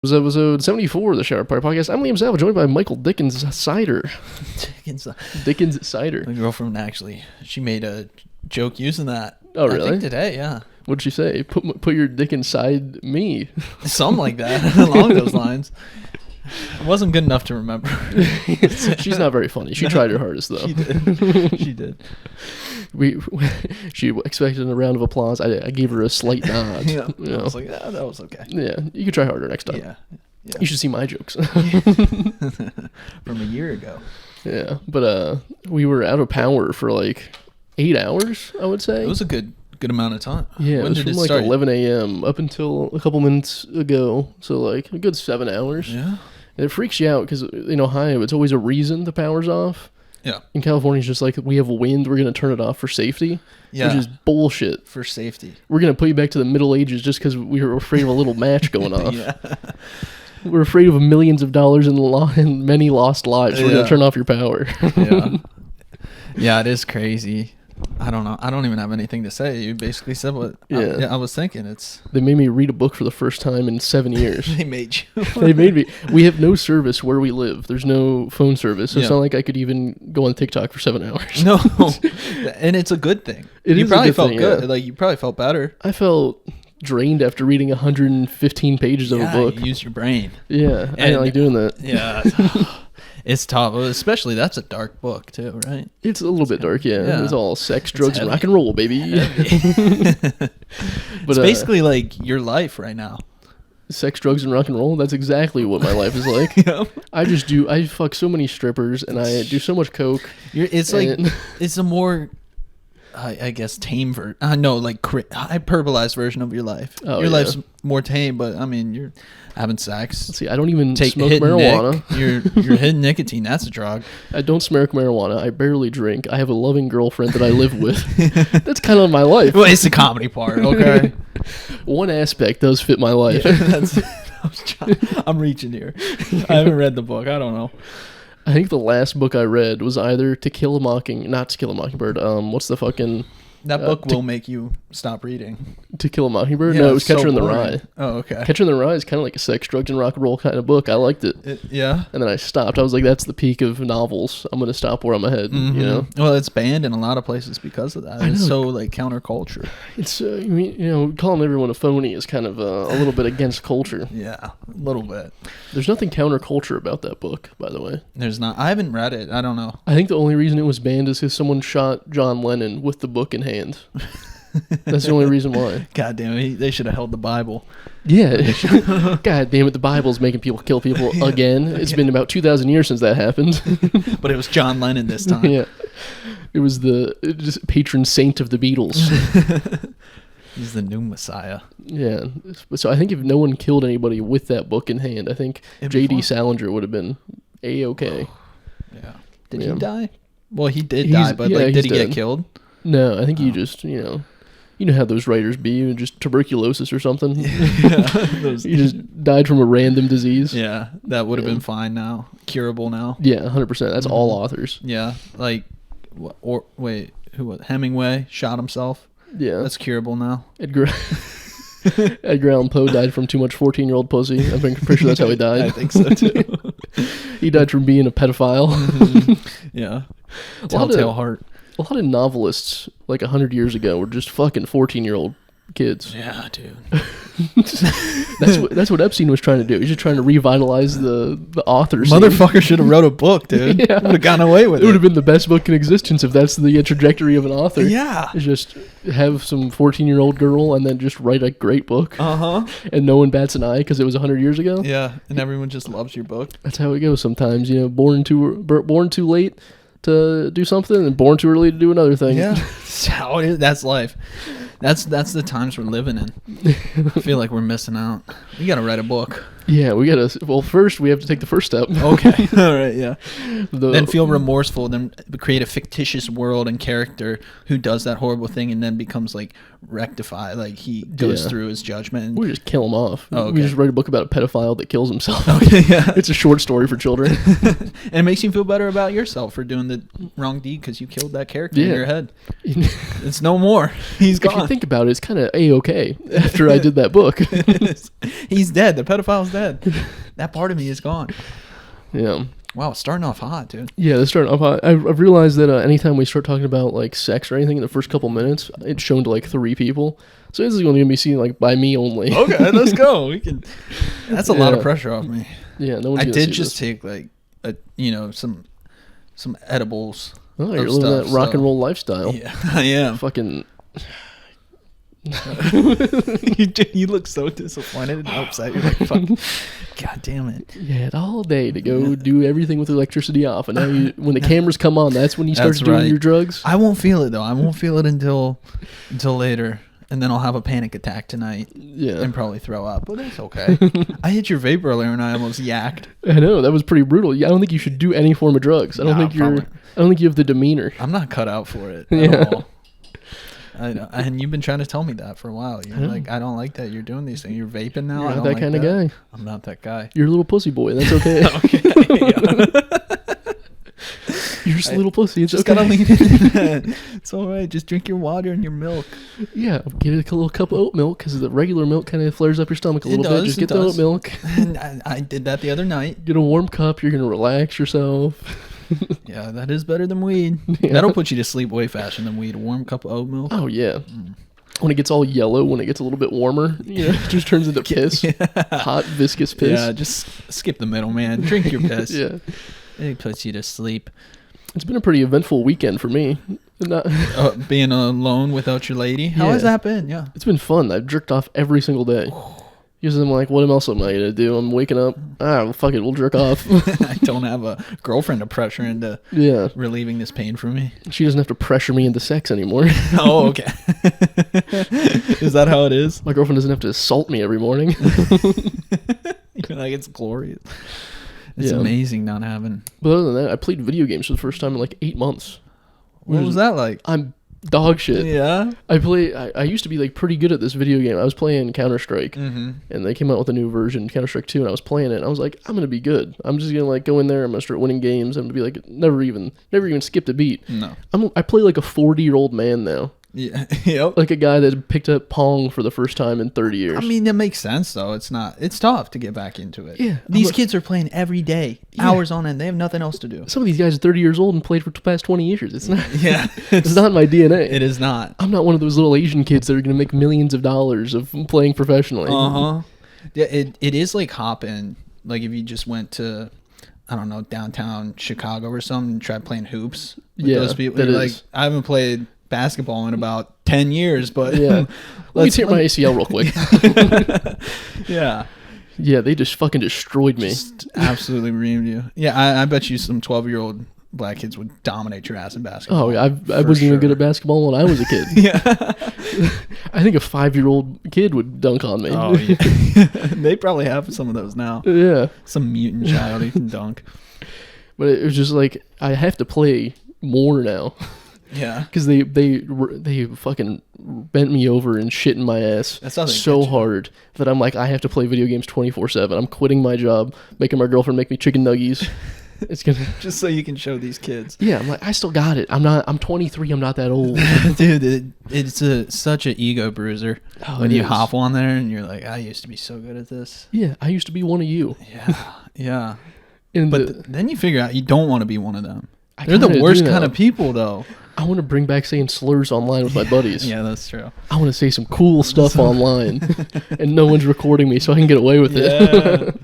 Was episode 74 of the Shower Party Podcast. I'm Liam Salvage, joined by Michael Dickens Cider. Dickens Cider. My girlfriend she made a joke using that. Oh, really? I think today, yeah. What'd she say? Put your dick inside me. Something like that, along those lines. It wasn't good enough to remember. She's not very funny. She tried her hardest, though. She did. She did. She expected a round of applause. I gave her a slight nod. Yeah. You know? I was like, that was okay. Yeah, you could try harder next time. Yeah. You should see my jokes. From a year ago. Yeah, but we were out of power for like 8 hours, I would say. It was a good amount of time. Yeah, when it was did from it like start? 11 a.m. up until a couple minutes ago. So like a good 7 hours. Yeah. And it freaks you out because in Ohio, it's always a reason the power's off. Yeah. In California, it's just like, we have wind, we're going to turn it off for safety. Yeah. Which is bullshit. For safety. We're going to put you back to the Middle Ages just because we were afraid of a little match going off. Yeah. We're afraid of millions of dollars and many lost lives. We're going to turn off your power. Yeah. Yeah, it is crazy. I don't know. I don't even have anything to say. You basically said what I was thinking. They made me read a book for the first time in 7 years. They made you. They made me. We have no service where we live. There's no phone service. So it's not like I could even go on TikTok for 7 hours. No. And it's a good thing. You probably felt good. Like, you probably felt better. I felt drained after reading 115 pages of a book. You use your brain. Yeah, I like doing that. Yeah. It's tough, especially that's a dark book too, right? It's a little bit dark, yeah. It's all sex, drugs, and rock and roll, baby. But it's basically like your life right now. Sex, drugs, and rock and roll. That's exactly what my life is like. Yep. I fuck so many strippers, and I do so much coke. It's a more, I guess, tame hyperbolized version of your life. Your life's more tame, but I mean, you're having sex. Let's see, I don't even smoke marijuana. You're hitting nicotine. That's a drug. I don't smoke marijuana. I barely drink. I have a loving girlfriend that I live with. That's kind of my life. Well, it's the comedy part, okay? One aspect does fit my life. Yeah, I'm reaching here. I haven't read the book. I don't know. I think the last book I read was either not To Kill a Mockingbird. What's the fucking... That book will make you stop reading. To Kill a Mockingbird? Yeah, no, it was Catcher in the Rye. Oh, okay. Catcher in the Rye is kind of like a sex, drugs, and rock and roll kind of book. I liked it. Yeah. And then I stopped. I was like, that's the peak of novels. I'm going to stop where I'm ahead, you know? Well, it's banned in a lot of places because of that. It's so, like, counterculture. It's, calling everyone a phony is kind of a little bit against culture. Yeah, a little bit. There's nothing counterculture about that book, by the way. There's not. I haven't read it. I don't know. I think the only reason it was banned is because someone shot John Lennon with the book in hand. That's the only reason why. God damn it. They should have held the Bible. Yeah. God damn it. The Bible's making people kill people again. It's been about 2,000 years since that happened. But it was John Lennon this time. Yeah. It was the patron saint of the Beatles. He's the new Messiah. Yeah. So I think if no one killed anybody with that book in hand, I think J.D. Salinger would have been A-okay. Yeah. Did he die? Well, he did die, but did he get killed? No, I think he just, you know how those writers be, just tuberculosis or something. He just died from a random disease. Yeah, that would have been fine now. Curable now. Yeah, 100%. That's all authors. Yeah, like, Hemingway shot himself. Yeah. That's curable now. Edgar Allan Poe died from too much 14-year-old pussy. I'm pretty sure that's how he died. I think so, too. He died from being a pedophile. Yeah. Telltale heart. A lot of novelists, like 100 years ago, were just fucking 14-year-old kids. Yeah, dude. That's what Epstein was trying to do. He's just trying to revitalize the author scene. Motherfucker should have wrote a book, dude. Yeah. Would have gotten away with it. It would have been the best book in existence if that's the trajectory of an author. Yeah. Is just have some 14-year-old girl and then just write a great book. Uh-huh. And no one bats an eye because it was 100 years ago. Yeah, and everyone just loves your book. That's how it goes sometimes. Born too late to do something and born too early to do another thing. Yeah. That's how it is. That's life. That's the times we're living in. I feel like we're missing out. We got to write a book. Yeah, we got to... Well, first, we have to take the first step. Okay. All right, yeah. Then feel remorseful, then create a fictitious world and character who does that horrible thing and then becomes, like, rectified. Like, he goes through his judgment. And we just kill him off. Oh, okay. We just write a book about a pedophile that kills himself. Okay, yeah. It's a short story for children. And it makes you feel better about yourself for doing the wrong deed because you killed that character in your head. It's no more. He's gone. If you think about it, it's kind of A-okay after I did that book. He's dead. The pedophile's dead. said. That part of me is gone. Yeah. Wow, starting off hot, dude. Yeah, they're starting off hot. I've realized that anytime we start talking about like sex or anything in the first couple minutes, it's shown to like 3 people. So this is going to be seen like by me only. Okay, let's go. We can. That's a lot of pressure off me. Yeah, no one's I gonna did see just this. take like some edibles. Oh, you're living that rock and roll lifestyle. Yeah, I am. Fucking. You look so disappointed and upset. You're like, fuck. God damn it. You had all day to go do everything with electricity off, and now when the cameras come on, that's when you start doing your drugs. I won't feel it though. I won't feel it until later, and then I'll have a panic attack tonight. Yeah, and probably throw up, but it's okay. I hit your vape earlier and I almost yacked. I know, that was pretty brutal. I don't think you should do any form of drugs. I don't think you have the demeanor. I'm not cut out for it at all. I know. And you've been trying to tell me that for a while. You're like, I don't like that you're doing these things. You're vaping now. You're not that kind of guy. I'm not that guy. You're a little pussy boy. That's okay. You're just a little pussy. It's just okay. Gotta lean into that. It's all right. Just drink your water and your milk. Yeah, get a little cup of oat milk because the regular milk kind of flares up your stomach a little bit. Just get the oat milk. And I did that the other night. Get a warm cup. You're gonna relax yourself. Yeah, that is better than weed. Yeah. That'll put you to sleep way faster than weed. A warm cup of oat milk. Oh yeah. When it gets all yellow, when it gets a little bit warmer, it just turns into piss. Yeah. Hot, viscous piss. Yeah, just skip the middle, man. Drink your piss. Yeah. It puts you to sleep. It's been a pretty eventful weekend for me. Being alone without your lady. How has that been? Yeah. It's been fun. I've jerked off every single day. Because I'm like, what else am I going to do? I'm waking up. Well, fuck it. We'll jerk off. I don't have a girlfriend to pressure into relieving this pain for me. She doesn't have to pressure me into sex anymore. Oh, okay. Is that how it is? My girlfriend doesn't have to assault me every morning. Like, it's glorious. It's amazing not having. But other than that, I played video games for the first time in like 8 months. What was that like? I'm dog shit. Yeah. I used to be like pretty good at this video game. I was playing Counter-Strike, and they came out with a new version, Counter-Strike 2, and I was playing it. And I was like, I'm gonna be good. I'm just gonna like go in there. I'm gonna start winning games. I'm gonna be like never even skipped a beat. No. I play like a 40-year-old man now. Yeah. Yep. Like a guy that picked up Pong for the first time in 30 years. I mean, that makes sense though. It's tough to get back into it. Yeah. These kids are playing every day, hours on end. They have nothing else to do. Some of these guys are 30 years old and played for the past 20 years. It's not. Yeah. It's not in my DNA. It is not. I'm not one of those little Asian kids that are going to make millions of dollars of playing professionally. Yeah. It is like hopping. Like if you just went to, I don't know, downtown Chicago or something and tried playing hoops with those people. That like, I haven't played basketball in about 10 years, but let me tear my ACL real quick. Yeah, they just fucking destroyed me. Just absolutely reamed you. Yeah, I bet you some 12-year-old black kids would dominate your ass in basketball. Oh, yeah, I wasn't even good at basketball when I was a kid. I think a 5-year-old kid would dunk on me. Oh, yeah. They probably have some of those now. Yeah. Some mutant child who can dunk. But it was just like, I have to play more now. Yeah, because they fucking bent me over and shit in my ass so hard that I'm like, I have to play video games 24/7. I'm quitting my job, making my girlfriend make me chicken nuggies. It's gonna just so you can show these kids. Yeah, I'm like, I still got it. I'm 23. I'm not that old. Dude, it's such an ego bruiser when you hop on there and you're like, I used to be so good at this. Yeah, I used to be one of you. Yeah. But then you figure out you don't want to be one of them. They're the worst kind of people, though. I want to bring back saying slurs online with my buddies. Yeah, that's true. I want to say some cool stuff online, and no one's recording me, so I can get away with it.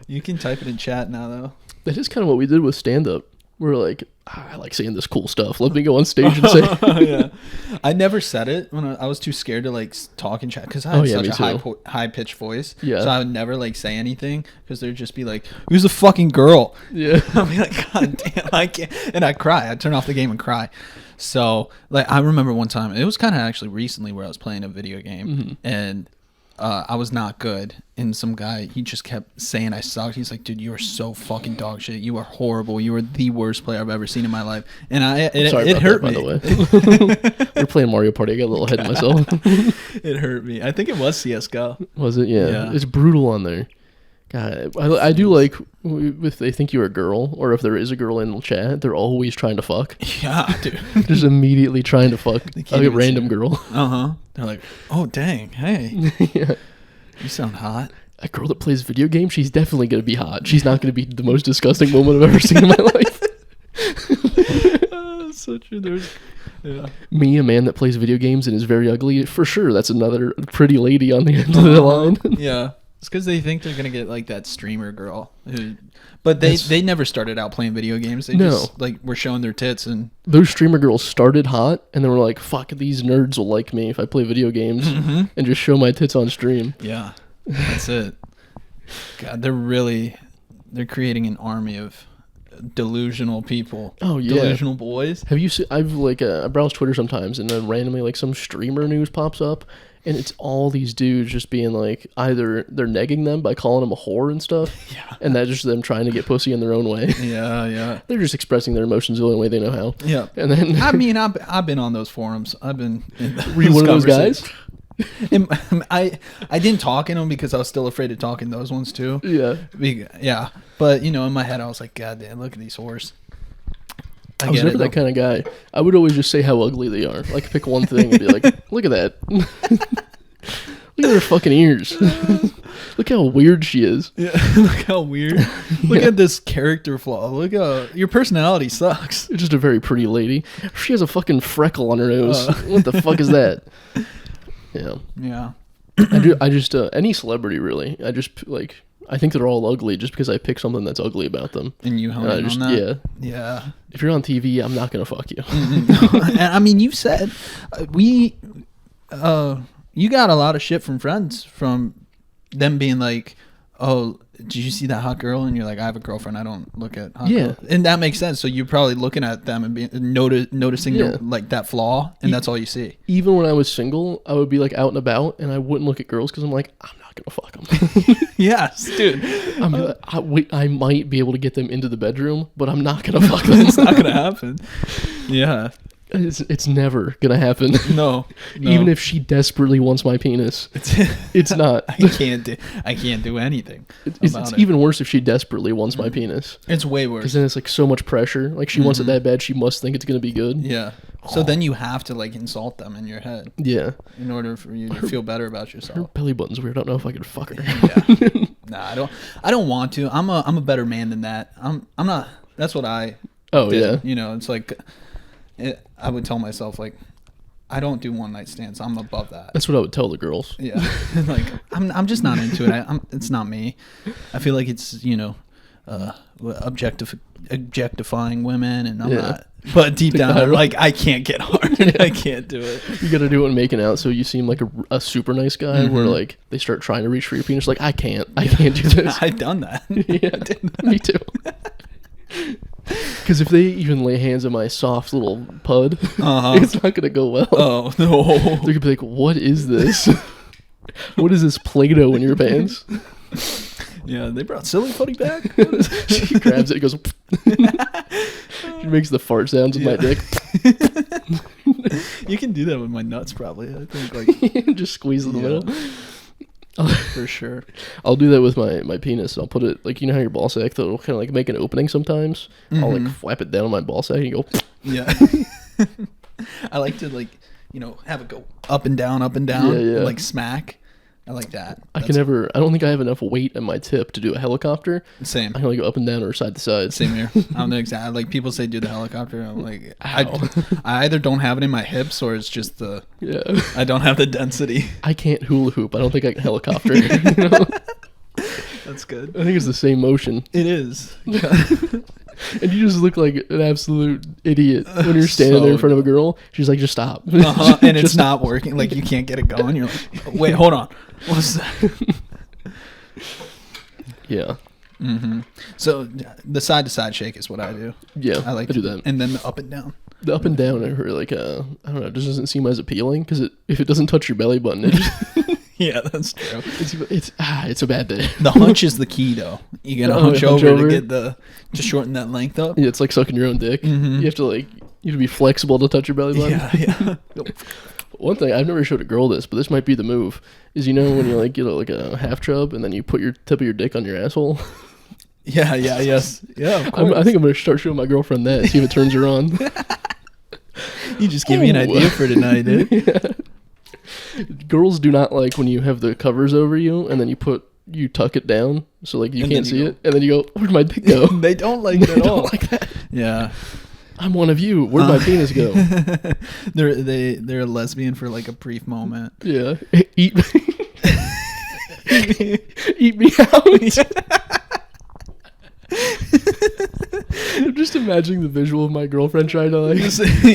You can type it in chat now, though. That is kind of what we did with stand-up. We're like, I like saying this cool stuff. Let me go on stage and say. Yeah, I never said it when I was too scared to like talk and chat because I had such a high pitched voice. Yeah, so I would never like say anything because there'd just be like, "Who's the fucking girl?" Yeah, I'd be like, "God damn, I can't," and I'd cry. I'd turn off the game and cry. So like, I remember one time. It was kind of actually recently where I was playing a video game and. I was not good, and some guy, he just kept saying I sucked. He's like, dude, you are so fucking dog shit. You are horrible. You are the worst player I've ever seen in my life. And it hurt me. By the way. We're playing Mario Party. I got a little ahead of myself. It hurt me. I think it was CSGO. Was it? Yeah. It's brutal on there. God, I do like if they think you're a girl, or if there is a girl in the chat, they're always trying to fuck. Yeah, dude. Just immediately trying to fuck a random girl. They're like, oh, dang, hey. Yeah. You sound hot. a girl that plays video games, she's definitely gonna be hot. She's not gonna be the most disgusting woman I've ever seen in my life. Such a nerd. Yeah. Me, a man that plays video games and is very ugly, for sure. That's another pretty lady on the end of the line. Yeah, it's because they think they're gonna get like that streamer girl, but they never started out playing video games. They just like were showing their tits, and those streamer girls started hot, and they were like, "Fuck, these nerds will like me if I play video games and just show my tits on stream." Yeah, that's it. God, they're creating an army of delusional people. Oh yeah, delusional boys. Have you seen? I've I browse Twitter sometimes, and then randomly like some streamer news pops up, and it's all these dudes just being like, either they're negging them by calling them a whore and stuff, and that's just them trying to get pussy in their own way. Yeah. They're just expressing their emotions the only way they know how. Yeah, and then I mean, I've been on those forums. I've been. Were you one of those guys? And I didn't talk in them because I was still afraid of talking those ones too. Yeah. But in my head I was like, God damn, look at these whores. I was never that kind of guy. I would always just say how ugly they are. Like pick one thing and be like, look at that. Look at her fucking ears. Look how weird she is. Yeah, look how weird. Look at this character flaw. Look how your personality sucks. You're just a very pretty lady. She has a fucking freckle on her nose. What the fuck is that? Yeah. I just any celebrity really. I think they're all ugly just because I pick something that's ugly about them. And you hone in on that? Yeah. If you're on TV, I'm not gonna fuck you. And I mean, you said you got a lot of shit from friends from them being like, "Oh, did you see that hot girl?" And you're like, "I have a girlfriend. I don't look at hot girls." And that makes sense. So you're probably looking at them and noticing like that flaw, and that's all you see. Even when I was single, I would be like out and about, and I wouldn't look at girls because I'm like, I'm not gonna fuck them. Yes, dude. I might be able to get them into the bedroom, but I'm not gonna fuck them. It's not gonna happen. Yeah. It's never gonna happen. No. Even if she desperately wants my penis, it's not. I can't do anything. It's even worse if she desperately wants my penis. It's way worse. Because then it's like so much pressure. Like she wants it that bad, she must think it's gonna be good. Yeah. So then you have to like insult them in your head. Yeah. In order for you to feel better about yourself. Her belly button's weird. I don't know if I could fuck her. Yeah. Nah, I don't want to. I'm a better man than that. I'm not. That's what I. Oh did. Yeah. It's like. I would tell myself like, I don't do one night stands. I'm above that. That's what I would tell the girls. Yeah, like I'm just not into it. It's not me. I feel like it's objectifying women, and I'm not. But deep down, I'm like, I can't get hard. I can't do it. You got to do it when making out, so you seem like a super nice guy. Where like they start trying to reach for your penis, like I can't do this. I've done that. Yeah, me too. Because if they even lay hands on my soft little pud, it's not going to go well. Oh, no. They're going to be like, what is this? What is this Play-Doh in your pants? Yeah, they brought silly putty back. She grabs it, goes, she makes the fart sounds with my dick. You can do that with my nuts, probably. I think, like, just squeeze in the middle. For sure. I'll do that with my penis. I'll put it, like, you know how your ball sack, that'll kind of like make an opening sometimes? I'll like flap it down on my ball sack and go. Yeah. I like to like, have it go up and down, and like smack. I like that. I don't think I have enough weight at my tip to do a helicopter. Same. I can only go up and down or side to side. Same here. I don't know exactly. Like people say do the helicopter. I'm like, I either don't have it in my hips or it's just I don't have the density. I can't hula hoop. I don't think I can helicopter. That's good. I think it's the same motion. It is. And you just look like an absolute idiot when you're standing there in front of a girl. She's like, just stop. And it's not working. Like you can't get it going. You're like, wait, hold on. What's that? Yeah. So the side to side shake is what I do. Yeah, I like to do that. And then the up and down. The up and down are like I don't know. It just doesn't seem as appealing because if it doesn't touch your belly button, it just yeah, that's true. It's a bad day. The hunch is the key, though. You gotta hunch over to get to shorten that length up. Yeah, it's like sucking your own dick. You have to be flexible to touch your belly button. Yeah. One thing I've never showed a girl this, but this might be the move. Is when you like get like a half chub and then you put your tip of your dick on your asshole. Yeah. Yes. Yeah. Of course. I think I'm gonna start showing my girlfriend that. See if it turns her on. You just gave me an idea for tonight, dude. Yeah. Girls do not like when you have the covers over you and then you put you tuck it down so like you And can't then see you it, and then you go, "Where'd my dick go?" They don't like it They at don't all. like that. Yeah. I'm one of you. Where'd my penis go? They're a lesbian for like a brief moment. Yeah. Eat eat me out. I'm just imagining the visual of my girlfriend trying to like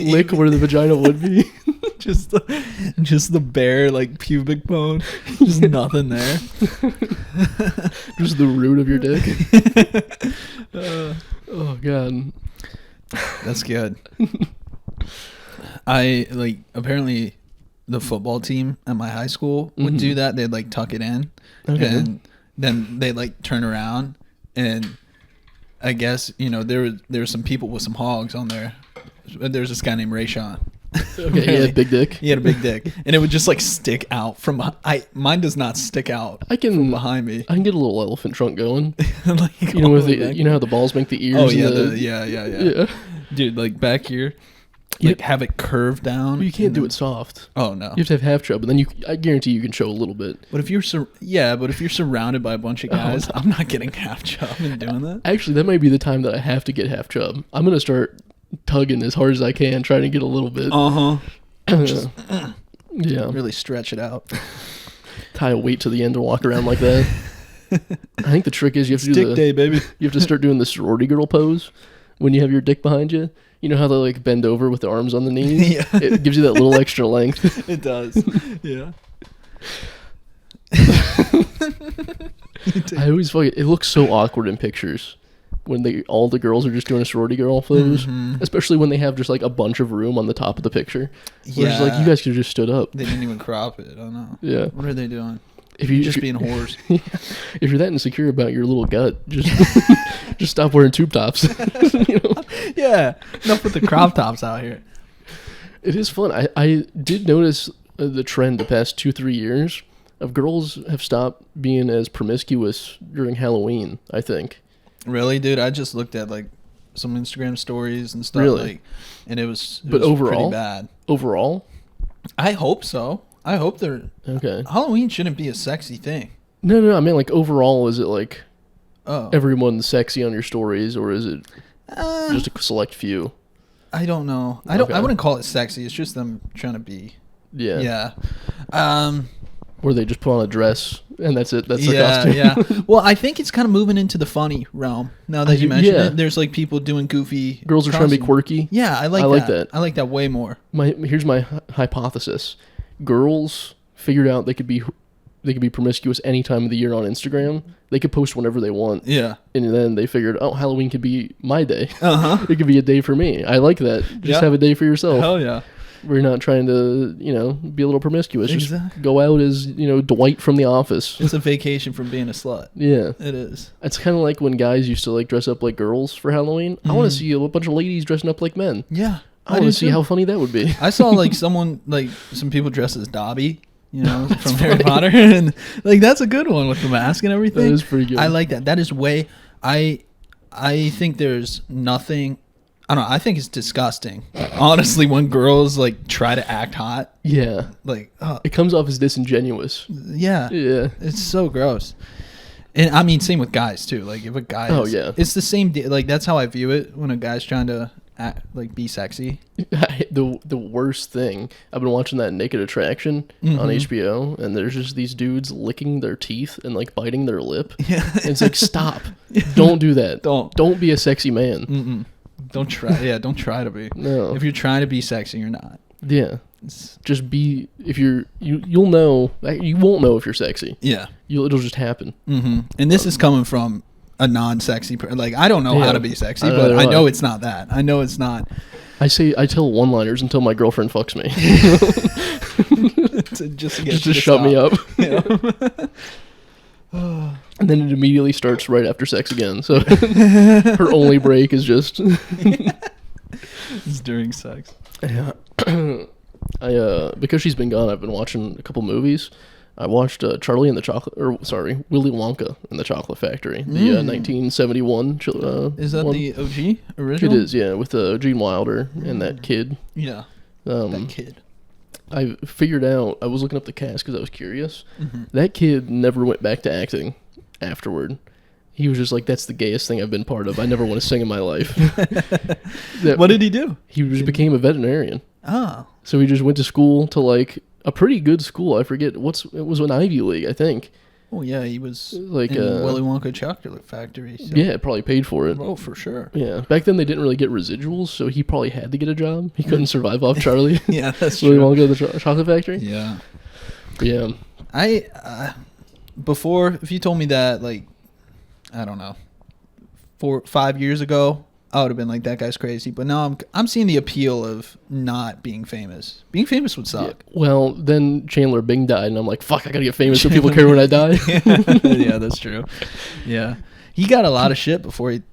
lick where the vagina would be. just the bare like pubic bone. Just nothing there. Just the root of your dick. Oh god. That's good. I like apparently the football team at my high school would do that. They'd like tuck it in, and then they like turn around, and I guess there were some people with some hogs on there. There's this guy named Rayshawn. Okay, he had a big dick. He had a big dick, and it would just like stick out from. Mine does not stick out. From behind me. I can get a little elephant trunk going. Like, how the balls make the ears. Oh yeah, yeah. Dude, like back here. Like have it curved down. Well, you can't do it soft. Oh no! You have to have half chub, and then I guarantee you can show a little bit. But if you're surrounded by a bunch of guys, I'm not getting half chub and doing that. Actually, that might be the time that I have to get half chub. I'm gonna start tugging as hard as I can, trying to get a little bit. Yeah. Really stretch it out. Tie a weight to the end and walk around like that. I think the trick is you have to do dick day, baby. You have to start doing the sorority girl pose when you have your dick behind you. You know how they like bend over with the arms on the knees? Yeah. It gives you that little extra length. It does. Yeah. I always it looks so awkward in pictures when all the girls are just doing a sorority girl pose, especially when they have just like a bunch of room on the top of the picture. Yeah. It's like, you guys could have just stood up. They didn't even crop it. I don't know. Yeah. What are they doing? If you're just being whores. If you're that insecure about your little gut, just just stop wearing tube tops. Yeah, enough with the crop tops out here. It is fun. I did notice the trend the past 2-3 years of girls have stopped being as promiscuous during Halloween, I think. Really, dude? I just looked at like some Instagram stories and stuff. Really? And it was overall, pretty bad. Overall? I hope so. I hope they're... Okay. Halloween shouldn't be a sexy thing. No. I mean, like, overall, is it like everyone's sexy on your stories, or is it just a select few? I don't know. I wouldn't call it sexy. It's just them trying to be... Yeah. Yeah. Where they just put on a dress, and that's it. That's their costume. Yeah. Well, I think it's kind of moving into the funny realm, now that you mention it. There's, like, people doing goofy... Girls are trying to be quirky. Yeah, I like that. I like that way more. Here's my hypothesis. Girls figured out they could be promiscuous any time of the year on Instagram. They could post whenever they want. Yeah. And then they figured, Halloween could be my day. It could be a day for me. I like that. Just have a day for yourself. Hell yeah. We're not trying to, be a little promiscuous. Exactly. Just go out as, Dwight from The Office. It's a vacation from being a slut. Yeah. It is. It's kind of like when guys used to like dress up like girls for Halloween. I want to see a bunch of ladies dressing up like men. Yeah. I want to see how funny that would be. I saw like some people dressed as Dobby, from Harry Potter, and like that's a good one with the mask and everything. That is pretty good. I like that. That is way. I think there's nothing. I don't know. I think it's disgusting, honestly, when girls like try to act hot. Yeah, like it comes off as disingenuous. Yeah, yeah, it's so gross. And I mean, same with guys too. Like if a guy, it's the same. Like that's how I view it when a guy's trying to be sexy. The worst thing, I've been watching that Naked Attraction on HBO, and there's just these dudes licking their teeth and like biting their lip. Yeah. And it's like, stop. Don't do that. Don't be a sexy man. Mm-mm. Don't try. Yeah, don't try to be. No. If you're trying to be sexy, you're not. Yeah. Just be. If you'll know. You won't know if you're sexy. Yeah. It'll just happen. Mm-hmm. And this is coming from a non-sexy person. Like, I don't know how to be sexy, but I know it's not that. I know it's not. I tell one-liners until my girlfriend fucks me. just to shut me up. And then it immediately starts right after sex again. So her only break is just it's during sex. Yeah. Because she's been gone, I've been watching a couple movies. I watched Willy Wonka and the Chocolate Factory, the 1971. Is that the OG original? It is, yeah, with Gene Wilder and that kid. Yeah, that kid. I figured out, I was looking up the cast because I was curious. Mm-hmm. That kid never went back to acting. afterward. He was just like, that's the gayest thing I've been part of. I never want to sing in my life. What did he do? He just became a veterinarian. Oh. So he just went to school to like a pretty good school. I forget it was an Ivy League, I think. Oh yeah, he was like in Willy Wonka Chocolate Factory. So. Yeah, probably paid for it. Oh, for sure. Yeah, back then they didn't really get residuals, so he probably had to get a job. He couldn't survive off Charlie. Yeah, that's Willy true. Wonka the Chocolate Factory. Yeah. But yeah. Before, if you told me that, like, I don't know, 5 years ago, I would have been like, that guy's crazy. But now I'm seeing the appeal of not being famous. Being famous would suck. Yeah. Well, then Chandler Bing died, and I'm like, fuck, I gotta get famous so people care when I die. Yeah, that's true. Yeah. He got a lot of shit before he,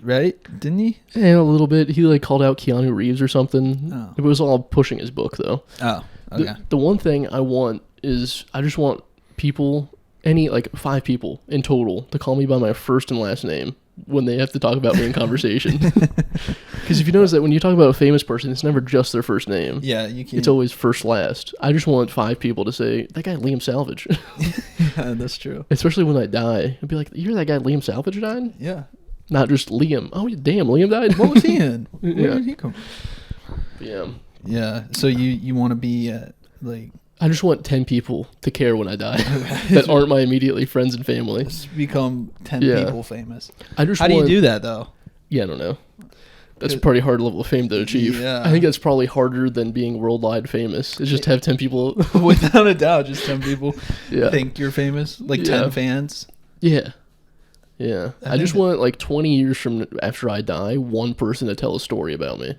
right? Didn't he? Yeah, a little bit. He like called out Keanu Reeves or something. Oh. It was all pushing his book, though. Oh, okay. The one thing I want is I just want people, like 5 people in total, to call me by my first and last name when they have to talk about me in conversation. Because if you notice that when you talk about a famous person, it's never just their first name. Yeah, you can. It's always first last. I just want 5 people to say, that guy Liam Salvage. Yeah, that's true. Especially when I die. I'd be like, you're that guy Liam Salvage died? Yeah. Not just Liam. Oh, damn, Liam died? What was he in? Where Yeah. did he come from? Yeah. Yeah, so you want to be, like... I just want 10 people to care when I die that aren't my immediately friends and family. Just become 10 people famous. I just How do you do that, though? Yeah, I don't know. That's a pretty hard level of fame to achieve. Yeah. I think that's probably harder than being worldwide famous. It's just to have 10 people. Without a doubt, just 10 people Yeah. think you're famous. Like 10 fans. Yeah. Yeah. I just want, like, 20 years from after I die, one person to tell a story about me.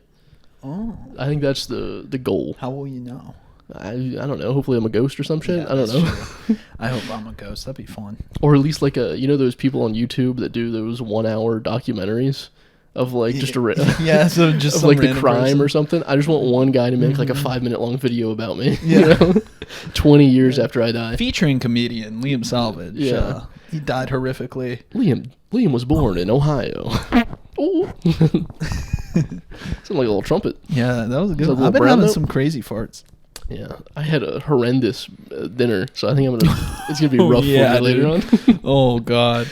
Oh. I think that's the goal. How will you know? I don't know. Hopefully I'm a ghost or some shit. Yeah, I don't know. I hope I'm a ghost. That'd be fun. Or at least like those people on YouTube that do those 1-hour documentaries of like just yeah, so just of some like the random crime person. or something. I just want one guy to make like a 5-minute long video about me. Yeah. You know? 20 years after I die. Featuring comedian Liam Salvage. Yeah. He died horrifically. Liam was born in Ohio. Oh. Sounded like a little trumpet. Yeah, that was a good Is that a one. little I've been brown having note? some crazy farts. Yeah, I had a horrendous dinner, so I think it's gonna be rough for me later on. Oh God.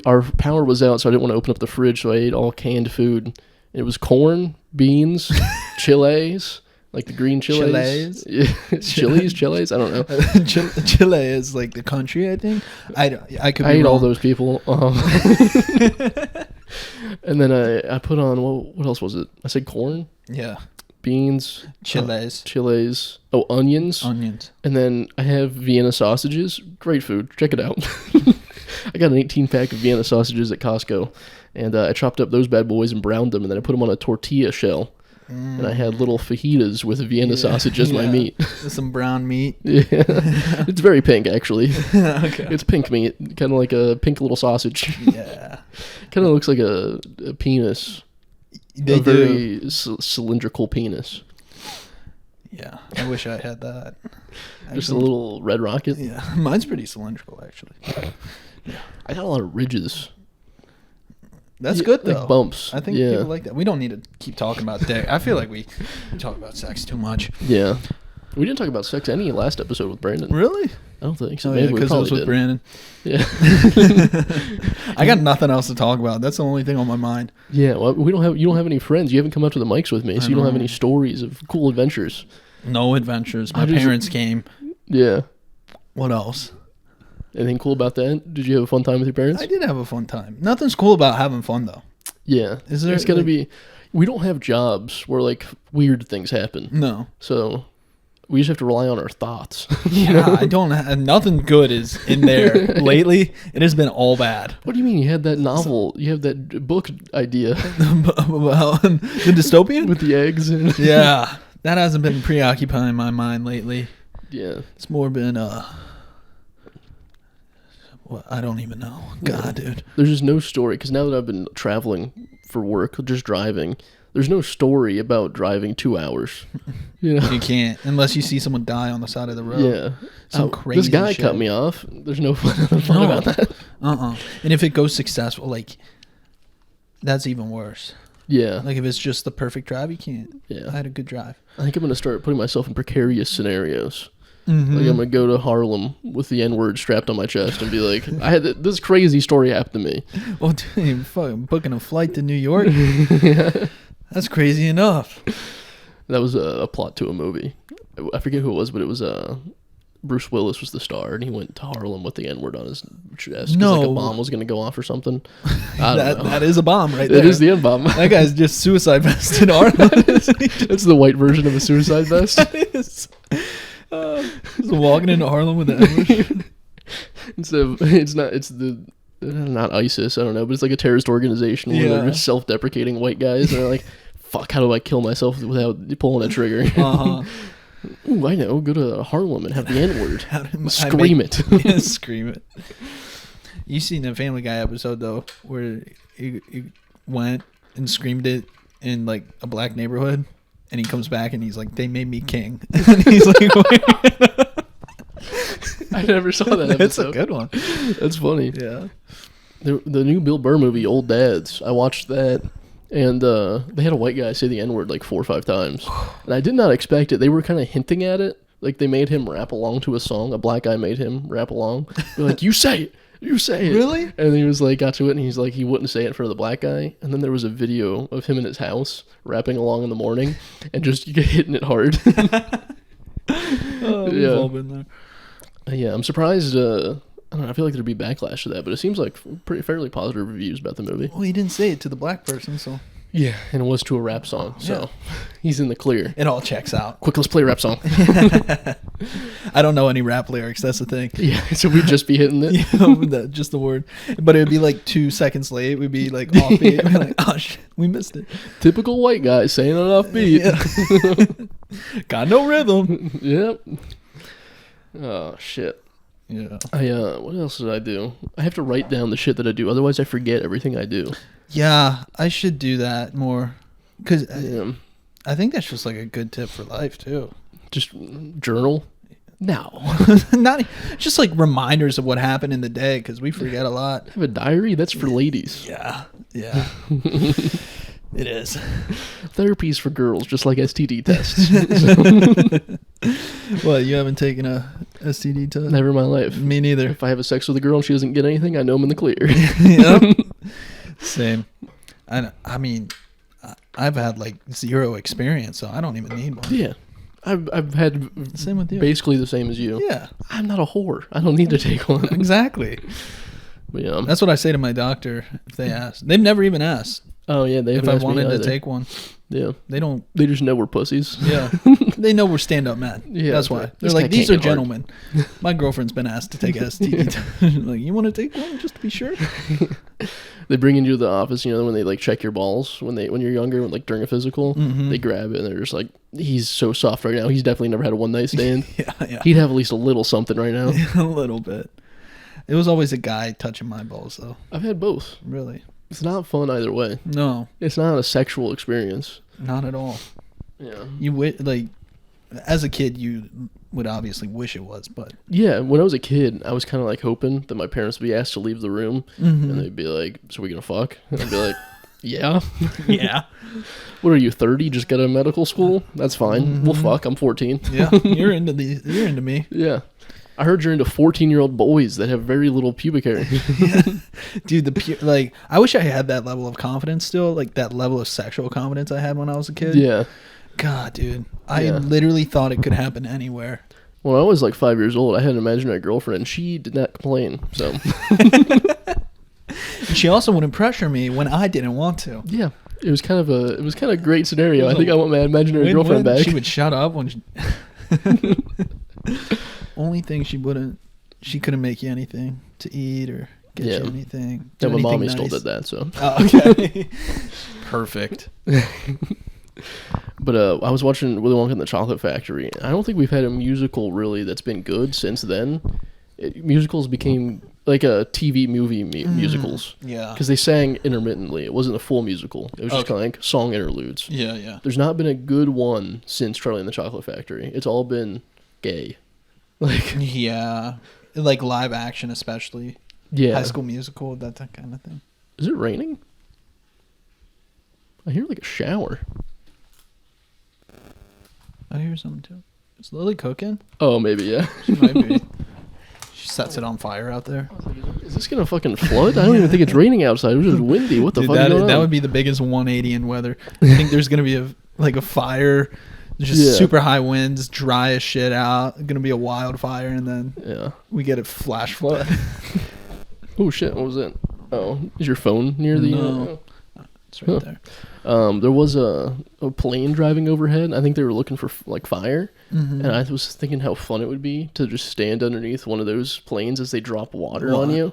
Our power was out, so I didn't want to open up the fridge, so I ate all canned food. It was corn, beans, chiles, like the green chiles. Chiles. I don't know. Chile is like the country, I think. I could. I be ate all wrong. those people. And then I put on what else was it? I said corn, Yeah. beans, Chiles. Oh, onions. And then I have Vienna sausages. Great food. Check it out. I got an 18-pack of Vienna sausages at Costco, and I chopped up those bad boys and browned them, and then I put them on a tortilla shell. And I had little fajitas with Vienna sausage as my meat. With some brown meat. Yeah. It's very pink, actually. Okay. It's pink meat, kind of like a pink little sausage. Yeah. Kind of looks like a penis. They a do. very cylindrical penis. Yeah. I wish I had that. Just a little red rocket. Yeah. Mine's pretty cylindrical, actually. I got a lot of ridges. That's good, though. Like bumps. I think people like that. We don't need to keep talking about dick. I feel like we talk about sex too much. Yeah. We didn't talk about sex any last episode with Brandon. Really? I don't think so. Oh, Maybe yeah, we because it was probably with did. Brandon. Yeah. I got nothing else to talk about. That's the only thing on my mind. Yeah. Well, you don't have any friends. You haven't come up to the mics with me, so you don't have know. any stories of cool adventures. No adventures. My parents came. Yeah. What else? Anything cool about that? Did you have a fun time with your parents? I did have a fun time. Nothing's cool about having fun, though. Yeah. Is there? It's gonna be. We don't have jobs where like weird things happen. No. So we just have to rely on our thoughts. Yeah, I don't. Nothing good is in there lately. It has been all bad. What do you mean? You had that novel? You have that book idea About the dystopian with the eggs and yeah, that hasn't been preoccupying my mind lately. Yeah. It's more been well, I don't even know. God, dude. There's just no story because now that I've been traveling for work, just driving, there's no story about driving 2 hours. You know, You can't unless you see someone die on the side of the road. yeah. Some crazy This guy shit. cut me off. There's no fun about that. And if it goes successful, like that's even worse. Yeah. Like if it's just the perfect drive, you can't. Yeah. I had a good drive. I think I'm gonna start putting myself in precarious scenarios. Mm-hmm. Like I'm gonna go to Harlem with the N-word strapped on my chest and be like, I had this crazy story happen to me. Well, dude, you're fucking booking a flight to New York. Yeah. That's crazy enough. That was a plot to a movie. I forget who it was, but it was Bruce Willis was the star, and he went to Harlem with the N-word on his chest. No. Like a bomb was going to go off or something. I don't know. That is a bomb right there. It is the N-bomb. That guy's just suicide vest in Harlem. It's the white version of a suicide vest. That is. Just walking into Harlem with an N-word. It's not ISIS, I don't know, but it's like a terrorist organization where they're just self-deprecating white guys, and they're like, fuck, how do I kill myself without pulling a trigger? Uh-huh. Ooh, I know. Go to Harlem and have the N-word. Scream it. Yeah, scream it. You seen the Family Guy episode, though, where he went and screamed it in, like, a black neighborhood, and he comes back and he's like, they made me king. And he's like, wait. I never saw that episode. It's a good one. That's funny. Yeah. The new Bill Burr movie, Old Dads, I watched that. And they had a white guy say the N-word like 4 or 5 times. And I did not expect it. They were kind of hinting at it. Like, they made him rap along to a song. A black guy made him rap along. They're like, you say it. You say it. Really? And he was like, got to it, and he's like, he wouldn't say it in front of the black guy. And then there was a video of him in his house rapping along in the morning and just hitting it hard. We've all been there. Yeah, I'm surprised. I don't know, I feel like there'd be backlash to that, but it seems like fairly positive reviews about the movie. Well, he didn't say it to the black person, so. Yeah, and it was to a rap song, so he's in the clear. It all checks out. Quick, let's play a rap song. I don't know any rap lyrics, that's the thing. Yeah, so we'd just be hitting it. Yeah, just the word. But it would be like 2 seconds late. We'd be like offbeat. We'd be like, oh, shit, we missed it. Typical white guy saying it offbeat. Yeah. Got no rhythm. Yep. Oh, shit. Yeah. What else did I do? I have to write down the shit that I do, otherwise I forget everything I do. Yeah, I should do that more. Because I think that's just like a good tip for life, too. Just journal? No. Not just like reminders of what happened in the day, because we forget a lot. Have a diary? That's for ladies. Yeah. It is. Therapy's for girls, just like STD tests. What, you haven't taken a STD test? Never in my life. Me neither. If I have a sex with a girl and she doesn't get anything, I know I'm in the clear. Yep. Same. I mean, I've had like 0 experience, so I don't even need one. Yeah. I've had same with you. Basically the same as you. Yeah. I'm not a whore. I don't need to take one. Exactly. But yeah. That's what I say to my doctor if they ask. They've never even asked. Oh yeah, they if I wanted to take one. Yeah. They don't. They just know we're pussies. Yeah. They know we're stand-up men. Yeah. That's why. They're like, these are gentlemen. My girlfriend's been asked to take a STD. Like, you want to take one just to be sure? They bring you to the office, you know, when they like check your balls when you're younger, like during a physical, they grab it and they're just like, he's so soft right now. He's definitely never had a one night stand. Yeah. He'd have at least a little something right now. A little bit. It was always a guy touching my balls though. I've had both. Really? It's not fun either way. No. It's not a sexual experience. Not at all. Yeah. Like, as a kid, you would obviously wish it was, but. Yeah, when I was a kid, I was kind of like hoping that my parents would be asked to leave the room, and they'd be like, so we gonna fuck? And I'd be like, yeah. Yeah. What are you, 30? Just got out of medical school? That's fine. We'll fuck. I'm 14. Yeah, you're into me. Yeah. I heard you're into 14-year-old boys that have very little pubic hair. Yeah. Dude, like, I wish I had that level of confidence still, like that level of sexual confidence I had when I was a kid. Yeah. God, dude. I literally thought it could happen anywhere. When I was like 5 years old, I had an imaginary girlfriend. She did not complain, so. She also wouldn't pressure me when I didn't want to. Yeah. It was kind of a great scenario. I think I want my imaginary girlfriend back. She would shut up when she... Only thing she couldn't make you anything to eat or get you anything. Yeah, my mommy still did that, so. Oh, okay. Perfect. But I was watching Willy Wonka and the Chocolate Factory. I don't think we've had a musical really that's been good since then. Musicals became like a TV movie musicals. Yeah. Because they sang intermittently. It wasn't a full musical. It was just kind of like song interludes. Yeah. There's not been a good one since Charlie and the Chocolate Factory. It's all been gay. Like, yeah, like live action especially. Yeah. High School Musical, that kind of thing. Is it raining? I hear like a shower. I hear something too. Is Lily cooking? Oh, maybe, yeah. She might be. She sets it on fire out there. Is this gonna fucking flood? I don't even think it's raining outside. It was just windy. What the fuck is going on? That would be the biggest 180 in weather. I think there's gonna be a fire, just super high winds, dry as shit out. Gonna be a wildfire, and then we get a flash flood. Oh shit! What was that? Oh, is your phone near the? No, it's right there. There was a plane driving overhead. I think they were looking for like fire, and I was thinking how fun it would be to just stand underneath one of those planes as they drop water on you.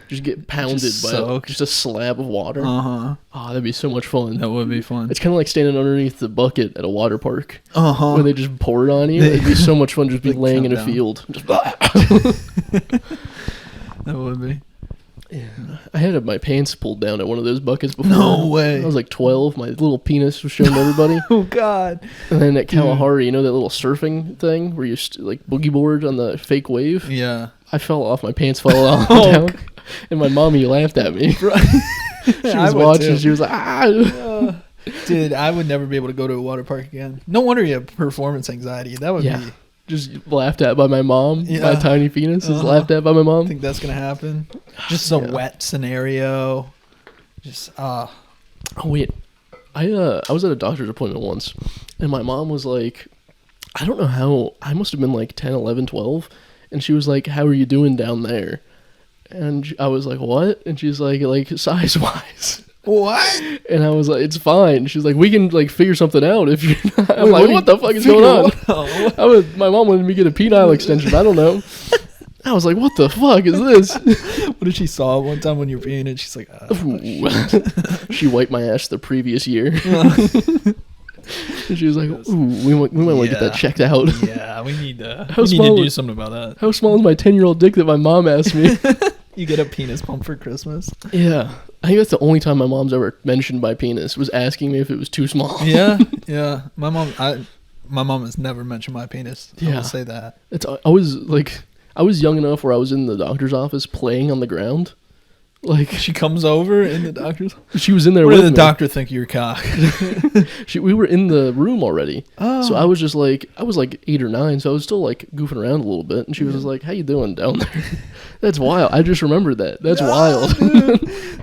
Just get pounded by just a slab of water. Oh, that'd be so much fun. That would be fun. It's kind of like standing underneath the bucket at a water park. When they just pour it on you. It'd be so much fun just be laying in a field. Just that would be. Yeah. I had my pants pulled down at one of those buckets before. No way. I was like 12. My little penis was shown to everybody. Oh, God. And then at Kalahari, you know that little surfing thing where you like boogie board on the fake wave? Yeah. I fell off. My pants fell off down. And my mommy laughed at me. She was watching. She was like, ah. Dude, I would never be able to go to a water park again. No wonder you have performance anxiety. That would be... Just laughed at by my mom. My tiny penis is laughed at by my mom. I think that's going to happen. Just a wet scenario. Just, Oh, wait. I was at a doctor's appointment once, and my mom was like, I don't know how, I must have been like 10, 11, 12, and she was like, how are you doing down there? And I was like, what? And she's like size-wise. What? And I was like, it's fine. She's like, we can like figure something out if you're not. I'm like, what the fuck is going on? My mom wanted me to get a penile extension. I don't know. I was like, what the fuck is this? What did she saw one time when you were peeing and she's like, she wiped my ass the previous year. And she was like, ooh, we might want to get that checked out. Yeah, we need to do something about that. How small is my 10-year-old dick that my mom asked me? You get a penis pump for Christmas? Yeah. I think that's the only time my mom's ever mentioned my penis, was asking me if it was too small. Yeah. My mom has never mentioned my penis. I will say that. I was young enough where I was in the doctor's office playing on the ground. Like, she comes over in the doctor's office? She was in there with me. What did the doctor think of your cock? We were in the room already. Oh. So I was just like, I was like 8 or 9, so I was still like goofing around a little bit. And she was just like, how you doing down there? That's wild. I just remembered that. That's wild.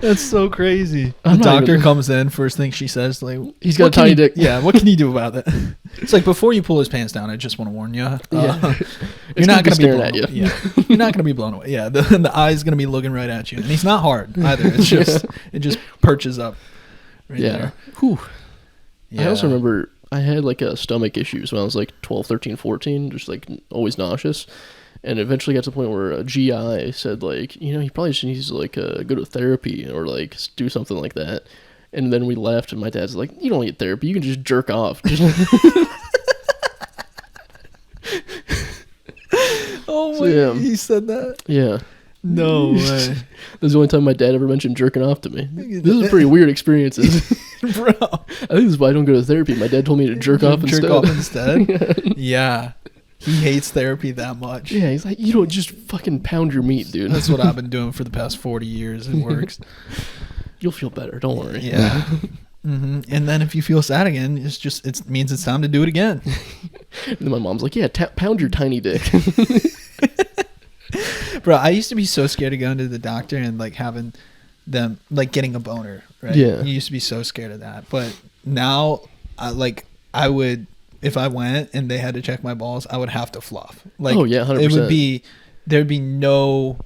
That's so crazy. The doctor comes in, first thing she says, like, he's got a tiny dick. Yeah, what can you do about that? It's like, before you pull his pants down, I just want to warn you. You're not going to be blown at you. Yeah, you're not going to be blown away. Yeah, the eye's going to be looking right at you. And he's not hard either. It's just, it just perches up right there. Whew. Yeah. I also remember I had like a stomach issues when I was like 12, 13, 14, just like always nauseous. And eventually got to the point where a GI said, like, he probably just needs to, like, go to therapy or, like, do something like that. And then we left, and my dad's like, you don't need therapy. You can just jerk off. Oh, my he said that? Yeah. No way. That's the only time my dad ever mentioned jerking off to me. This is pretty weird experiences. Bro. I think this is why I don't go to therapy. My dad told me to jerk off instead? Yeah. He hates therapy that much. Yeah, he's like, you don't just fucking pound your meat, dude. That's what I've been doing for the past 40 years. It works. You'll feel better. Don't worry. Yeah. Mm-hmm. And then if you feel sad again, it means it's time to do it again. And then my mom's like, yeah, pound your tiny dick. Bro, I used to be so scared of going to the doctor and like having them like getting a boner, right? Yeah. You used to be so scared of that. But now I would, if I went and they had to check my balls, I would have to fluff. Like, oh yeah, 100%. There'd be no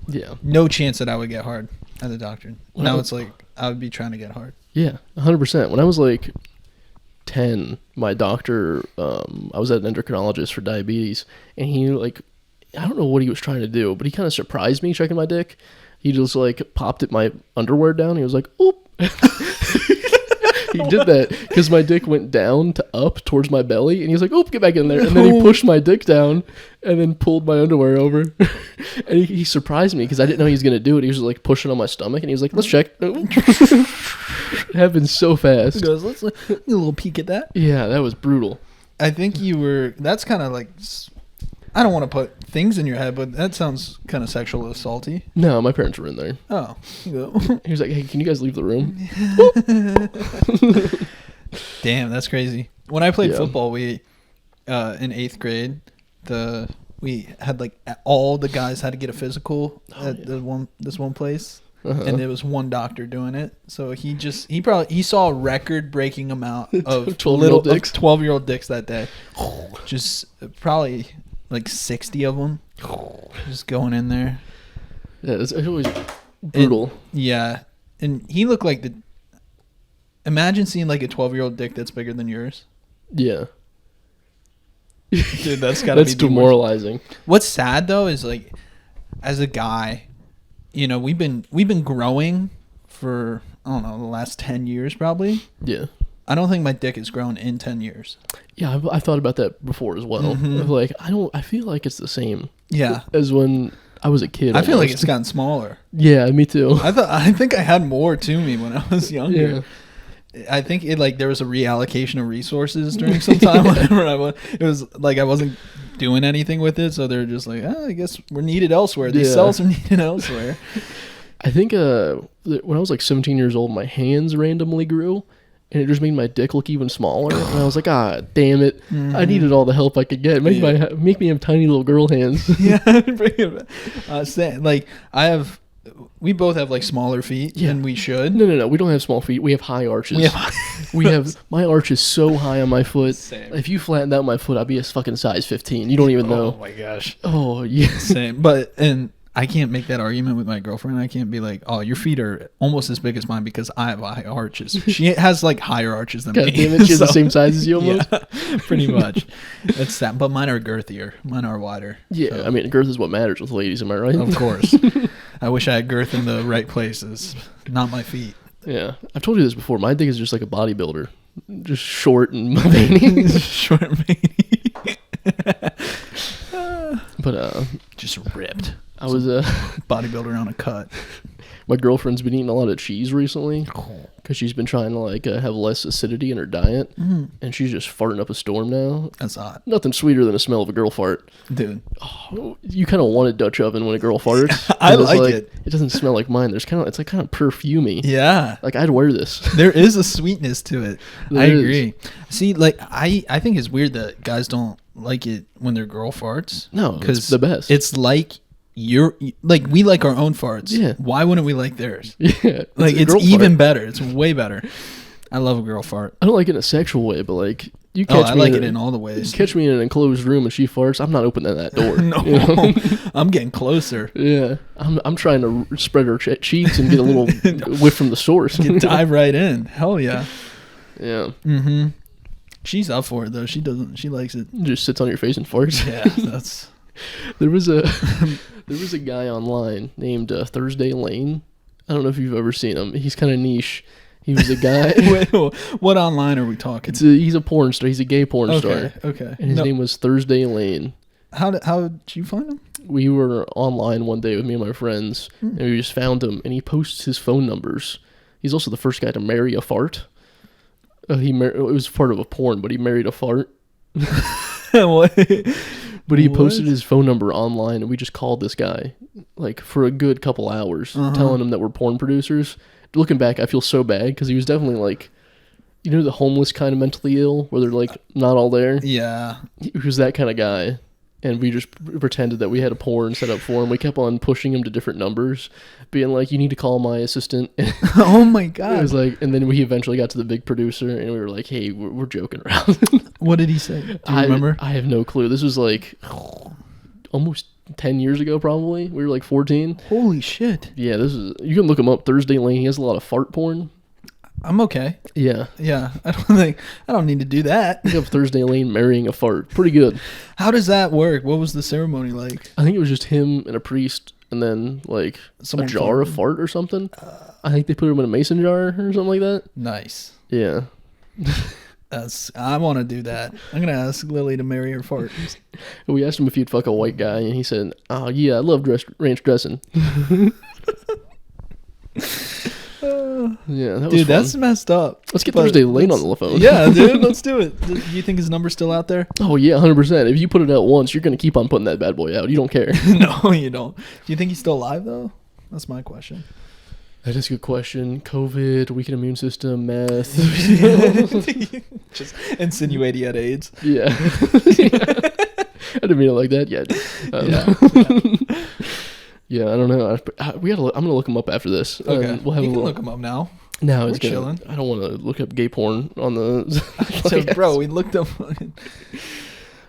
chance that I would get hard at the doctor. Now it's like I would be trying to get hard. Yeah, 100%. When I was like 10, my doctor, I was at an endocrinologist for diabetes, and he like, I don't know what he was trying to do, but he kind of surprised me checking my dick. He just like popped at my underwear down. He was like, oop. He did that because my dick went down to up towards my belly, and he was like, "Oop, get back in there!" And then he pushed my dick down, and then pulled my underwear over. And he surprised me because I didn't know he was gonna do it. He was just like pushing on my stomach, and he was like, "Let's check." It happened so fast. He goes, "Let's get a little peek at that." Yeah, that was brutal. I think you were. That's kind of like. I don't want to put things in your head, but that sounds kind of sexual assaulty. No, my parents were in there. Oh. He was like, hey, can you guys leave the room? Damn, that's crazy. When I played football, we, in 8th grade, we had like all the guys had to get a physical at this one place. And there was one doctor doing it, so he saw a record-breaking amount of 12-year-old dicks that day. Just probably like 60 of them, just going in there. Yeah, it's always brutal. And he looked like imagine seeing like a 12-year-old dick that's bigger than yours. Yeah, dude, that's gotta be demoralizing. What's sad though is like, as a guy, you know, we've been growing for, I don't know, the last 10 years probably. Yeah. I don't think my dick has grown in 10 years. Yeah, I thought about that before as well. Like, I feel like it's the same. Yeah. As when I was a kid. I feel like it's gotten smaller. Yeah, me too. I think I had more to me when I was younger. Yeah. I think there was a reallocation of resources during some time. It was like I wasn't doing anything with it, so they're just like, I guess we're needed elsewhere. These cells are needed elsewhere. I think when I was like 17 years old, my hands randomly grew, and it just made my dick look even smaller. And I was like, damn it! I needed all the help I could get. Make me have tiny little girl hands. Yeah, we both have like smaller feet than we should. No. We don't have small feet. We have high arches. My arch is so high on my foot. Same. If you flattened out my foot, I'd be a fucking size 15. You don't even know. Oh my gosh. Oh yeah. Same. And I can't make that argument with my girlfriend. I can't be like, oh, your feet are almost as big as mine because I have high arches. She has like higher arches than me. Damn it, she has the same size as you almost? Yeah, pretty much. That's sad. But mine are girthier. Mine are wider. Yeah, so. I mean, girth is what matters with ladies, am I right? Of course. I wish I had girth in the right places, not my feet. Yeah. I've told you this before. My dick is just like a bodybuilder. Just short and veiny. Short and veiny. But, just ripped. I was a bodybuilder on a cut. My girlfriend's been eating a lot of cheese recently because she's been trying to like have less acidity in her diet, and she's just farting up a storm now. That's hot. Nothing sweeter than the smell of a girl fart, dude. Oh, you kind of want a Dutch oven when a girl farts. I like it. It doesn't smell like mine. It's kind of perfumey. Yeah, like I'd wear this. There is a sweetness to it. I agree. See, like I think it's weird that guys don't like it when their girl farts. No, because it's the best. It's like. We like our own farts. Yeah. Why wouldn't we like theirs? Yeah. Like it's even better. It's way better. I love a girl fart. I don't like it in a sexual way, but like you catch me. I like it in all the ways. Catch me in an enclosed room and she farts. I'm not opening that door. No, you know? I'm getting closer. Yeah, I'm trying to spread her cheeks and get a little whiff from the source. Dive right in. Hell yeah. Yeah. Mm-hmm. She's up for it though. She doesn't. She likes it. Just sits on your face and farts. Yeah, that's. There was a guy online named Thursday Lane. I don't know if you've ever seen him. He's kind of niche. He was a guy. Wait, what online are we talking? He's a porn star. He's a gay porn star. Okay. And his name was Thursday Lane. How did you find him? We were online one day with me and my friends, and we just found him. And he posts his phone numbers. He's also the first guy to marry a fart. It was part of a porn, but he married a fart. What? But he posted his phone number online, and we just called this guy like for a good couple hours, telling him that we're porn producers. Looking back, I feel so bad because he was definitely like, you know, the homeless kind of mentally ill, where they're like not all there. Yeah, he was that kind of guy, and we just pretended that we had a porn set up for him. We kept on pushing him to different numbers, being like, "You need to call my assistant." Oh my god! It was like, and then we eventually got to the big producer, and we were like, "Hey, we're joking around." What did he say? Do you remember? I have no clue. This was like almost 10 years ago, probably. We were like 14. Holy shit! Yeah, you can look him up. Thursday Lane. He has a lot of fart porn. I'm okay. Yeah. I don't need to do that. Look up Thursday Lane marrying a fart. Pretty good. How does that work? What was the ceremony like? I think it was just him and a priest, and then like a jar of fart or something. I think they put him in a mason jar or something like that. Nice. Yeah. I want to do that. I'm gonna ask Lily to marry her fart. We asked him if he'd fuck a white guy, and he said, "Oh yeah, I love ranch dressing." Yeah, that was dude, fun. that's messed up. Let's get Thursday Lane on the phone. Yeah, dude, let's do it. Do you think his number's still out there? Oh yeah, 100%. If you put it out once, you're gonna keep on putting that bad boy out. You don't care. No, you don't. Do you think he's still alive though? That's my question. That is a good question. COVID, weakened immune system, meth. Just insinuate he had AIDS. Yeah. didn't mean it like that. Yeah. Yeah, I don't know. I'm gonna look them up after this. Okay. We'll have you can look them up now. No, We're it's chilling. I don't want to look up gay porn on the. So, bro, we looked up. What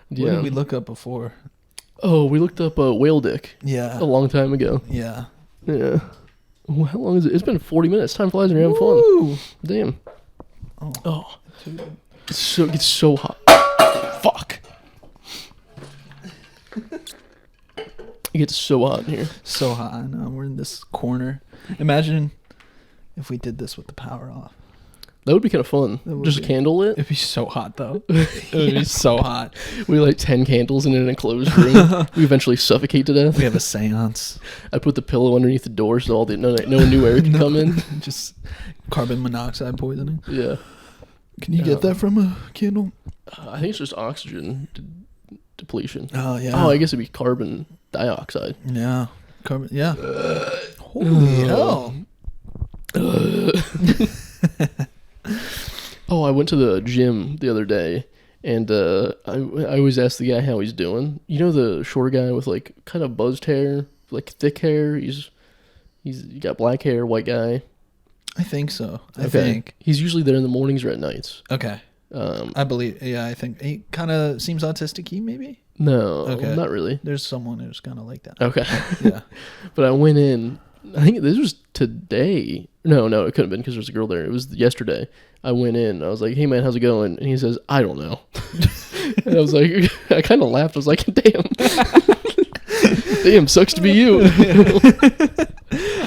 Yeah. did we look up before? Oh, we looked up whale dick. Yeah. A long time ago. Yeah. Yeah. Well, how long is it? It's been 40 minutes. Time flies when you're having fun. Damn. Oh. It's so hot. Fuck. It gets so hot in here. So hot. I know. We're in this corner. Imagine if we did this with the power off. That would be kind of fun. Just candle lit. It'd be so hot, though. It would be so hot. We light 10 candles in an enclosed room. We eventually suffocate to death. We have a seance. I put the pillow underneath the door so no new air can come in. Just carbon monoxide poisoning. Yeah. Can you get that from a candle? I think it's just oxygen depletion. Oh, yeah. Oh, I guess it'd be carbon dioxide. Yeah. Carbon. Yeah. Holy hell. Oh, I went to the gym the other day, and I always ask the guy how he's doing. You know the short guy with like kind of buzzed hair, like thick hair. He's got black hair, white guy. I think so. I think he's usually there in the mornings or at nights. Okay. I believe. Yeah, I think he kind of seems autistic-y, maybe. No, okay. Not really. There's someone who's kind of like that. Okay. Yeah. But I went in. I think this was today. No, it couldn't have been because there's a girl there. It was yesterday. I went in. I was like, "Hey man, how's it going?" And he says, "I don't know." And I was like, I kind of laughed. I was like, "Damn, damn, sucks to be you."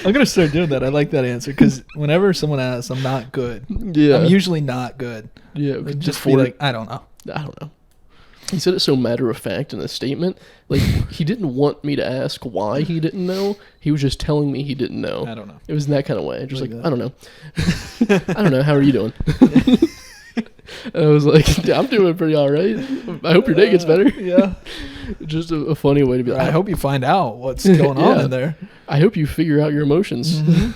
I'm gonna start doing that. I like that answer because whenever someone asks, I'm not good. Yeah, I'm usually not good. Yeah, just be like, I don't know. I don't know. He said it so matter of fact in a statement. Like, he didn't want me to ask why he didn't know. He was just telling me he didn't know. I don't know. It was in that kind of way. Just like that. I don't know. I don't know. How are you doing? And I was like, I'm doing pretty all right. I hope your day gets better. Yeah. Just a funny way to be like, I hope you find out what's going on in there. I hope you figure out your emotions. Mm-hmm.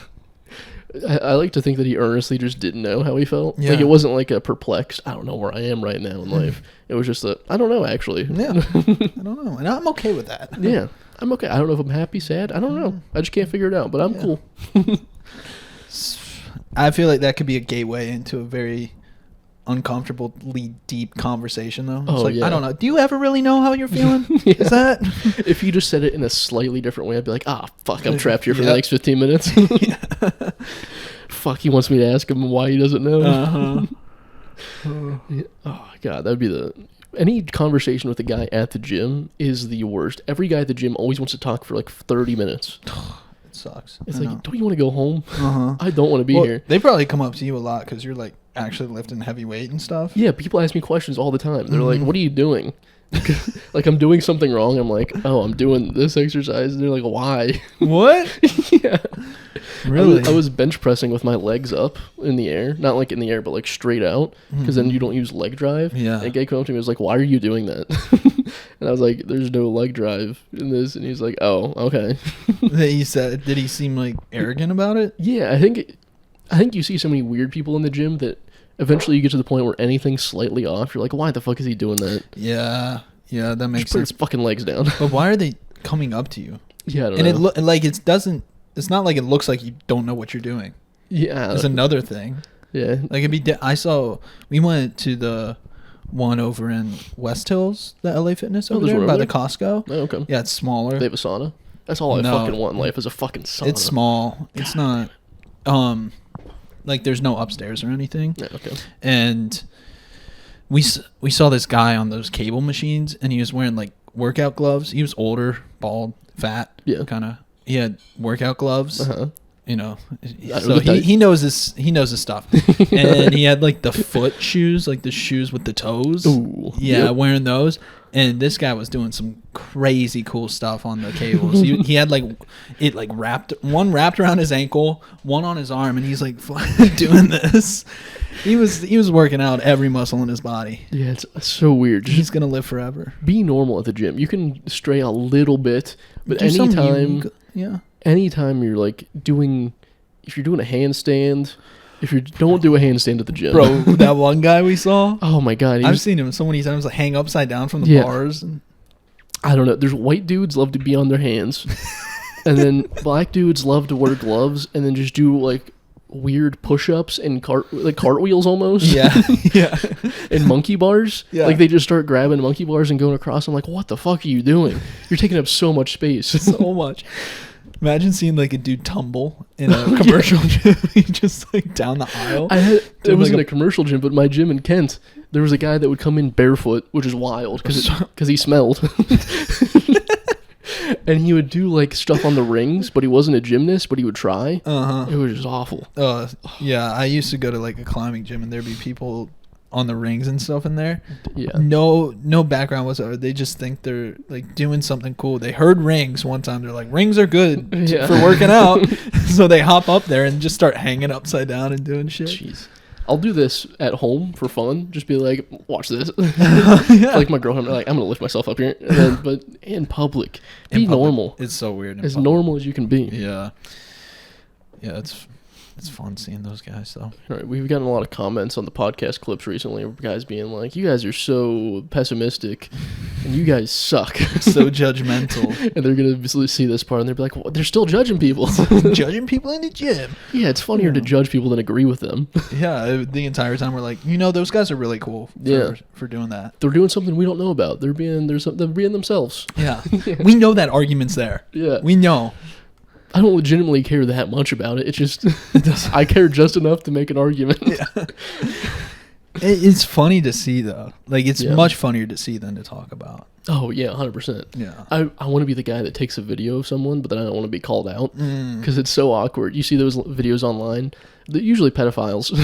I like to think that he earnestly just didn't know how he felt. Yeah. Like, it wasn't like a perplexed, I don't know where I am right now in life. It was just a, I don't know, actually. Yeah. I don't know. And I'm okay with that. Yeah. I'm okay. I don't know if I'm happy, sad. I don't know. I just can't figure it out, but I'm cool. I feel like that could be a gateway into a very uncomfortably deep conversation, though. It's like, I don't know. Do you ever really know how you're feeling? Is that? If you just said it in a slightly different way, I'd be like, fuck, I'm trapped here for the next 15 minutes. Fuck, he wants me to ask him why he doesn't know. Oh, God, that'd be any conversation with a guy at the gym is the worst. Every guy at the gym always wants to talk for like 30 minutes. It sucks. It's like, don't you want to go home? Uh-huh. I don't want to be here. They probably come up to you a lot because you're like actually lifting heavy weight and stuff. Yeah, people ask me questions all the time. They're like, what are you doing? Like, I'm doing something wrong. I'm like, oh, I'm doing this exercise. And they're like, why? What? Yeah. Really? I was bench pressing with my legs up in the air. Not like in the air, but like straight out. Because then you don't use leg drive. Yeah. And a guy came up to me and was like, why are you doing that? And I was like, there's no leg drive in this. And he's like, oh, okay. He said, did he seem like arrogant about it? Yeah, I think you see so many weird people in the gym that eventually you get to the point where anything slightly off, you're like, why the fuck is he doing that? Yeah, that makes Just put sense. his fucking legs down. But why are they coming up to you? Yeah, I don't know. And it's not like it looks like you don't know what you're doing. Yeah. There's another thing. Yeah. Like we went to the one over in West Hills, the LA Fitness over there by the Costco. Oh, okay. Yeah, it's smaller. They have a sauna? That's all I fucking want in life is a fucking sauna. It's small. It's not like there's no upstairs or anything. Yeah, okay. And we saw this guy on those cable machines, and he was wearing like workout gloves. He was older, bald, fat. Yeah. Kind of. He had workout gloves. Uh-huh. You know, so he knows his stuff. And he had like the foot shoes, like the shoes with the toes. Ooh, yeah, wearing those. And this guy was doing some crazy cool stuff on the cables. He had like it like wrapped around his ankle, one on his arm, and he's like doing this. He was working out every muscle in his body. Yeah, it's so weird. He's gonna live forever. Be normal at the gym. You can stray a little bit, but anytime you're like if you're doing a handstand, if you don't do a handstand at the gym, bro, that one guy we saw. Oh my God, I've seen him so many times like hang upside down from the bars. And I don't know. There's white dudes love to be on their hands, and then black dudes love to wear gloves and then just do like weird push-ups and cartwheels almost. Yeah, yeah. And monkey bars. Yeah. Like they just start grabbing monkey bars and going across. I'm like, what the fuck are you doing? You're taking up so much space. So much. Imagine seeing like a dude tumble in a commercial gym, just like down the aisle. It wasn't a commercial gym, but my gym in Kent, there was a guy that would come in barefoot, which is wild because he smelled. And he would do like stuff on the rings, but he wasn't a gymnast, but he would try. It was just awful. Yeah, I used to go to like a climbing gym, and there'd be people on the rings and stuff in there. Yeah. No background whatsoever. They just think they're like doing something cool. They heard rings one time. They're like, rings are good for working out. So they hop up there and just start hanging upside down and doing shit. Jeez. I'll do this at home for fun. Just be like, watch this. Like my girlfriend, like, I'm going to lift myself up here. And then, but in public, be normal. It's so weird. As normal as you can be. Yeah. Yeah, it's fun seeing those guys, though. All right, we've gotten a lot of comments on the podcast clips recently of guys being like, you guys are so pessimistic and you guys suck. So judgmental. And they're going to see this part and they'll be like, well, they're still judging people. Judging people in the gym. Yeah, it's funnier to judge people than agree with them. Yeah, the entire time we're like, those guys are really cool for doing that. They're doing something we don't know about. They're being themselves. Yeah. We know that argument's there. Yeah. We know. I don't legitimately care that much about it. It's just I care just enough to make an argument. Yeah. It's funny to see though. Like it's much funnier to see than to talk about. Oh yeah, 100%. Yeah. I want to be the guy that takes a video of someone, but then I don't want to be called out because it's so awkward. You see those videos online. They're usually pedophiles.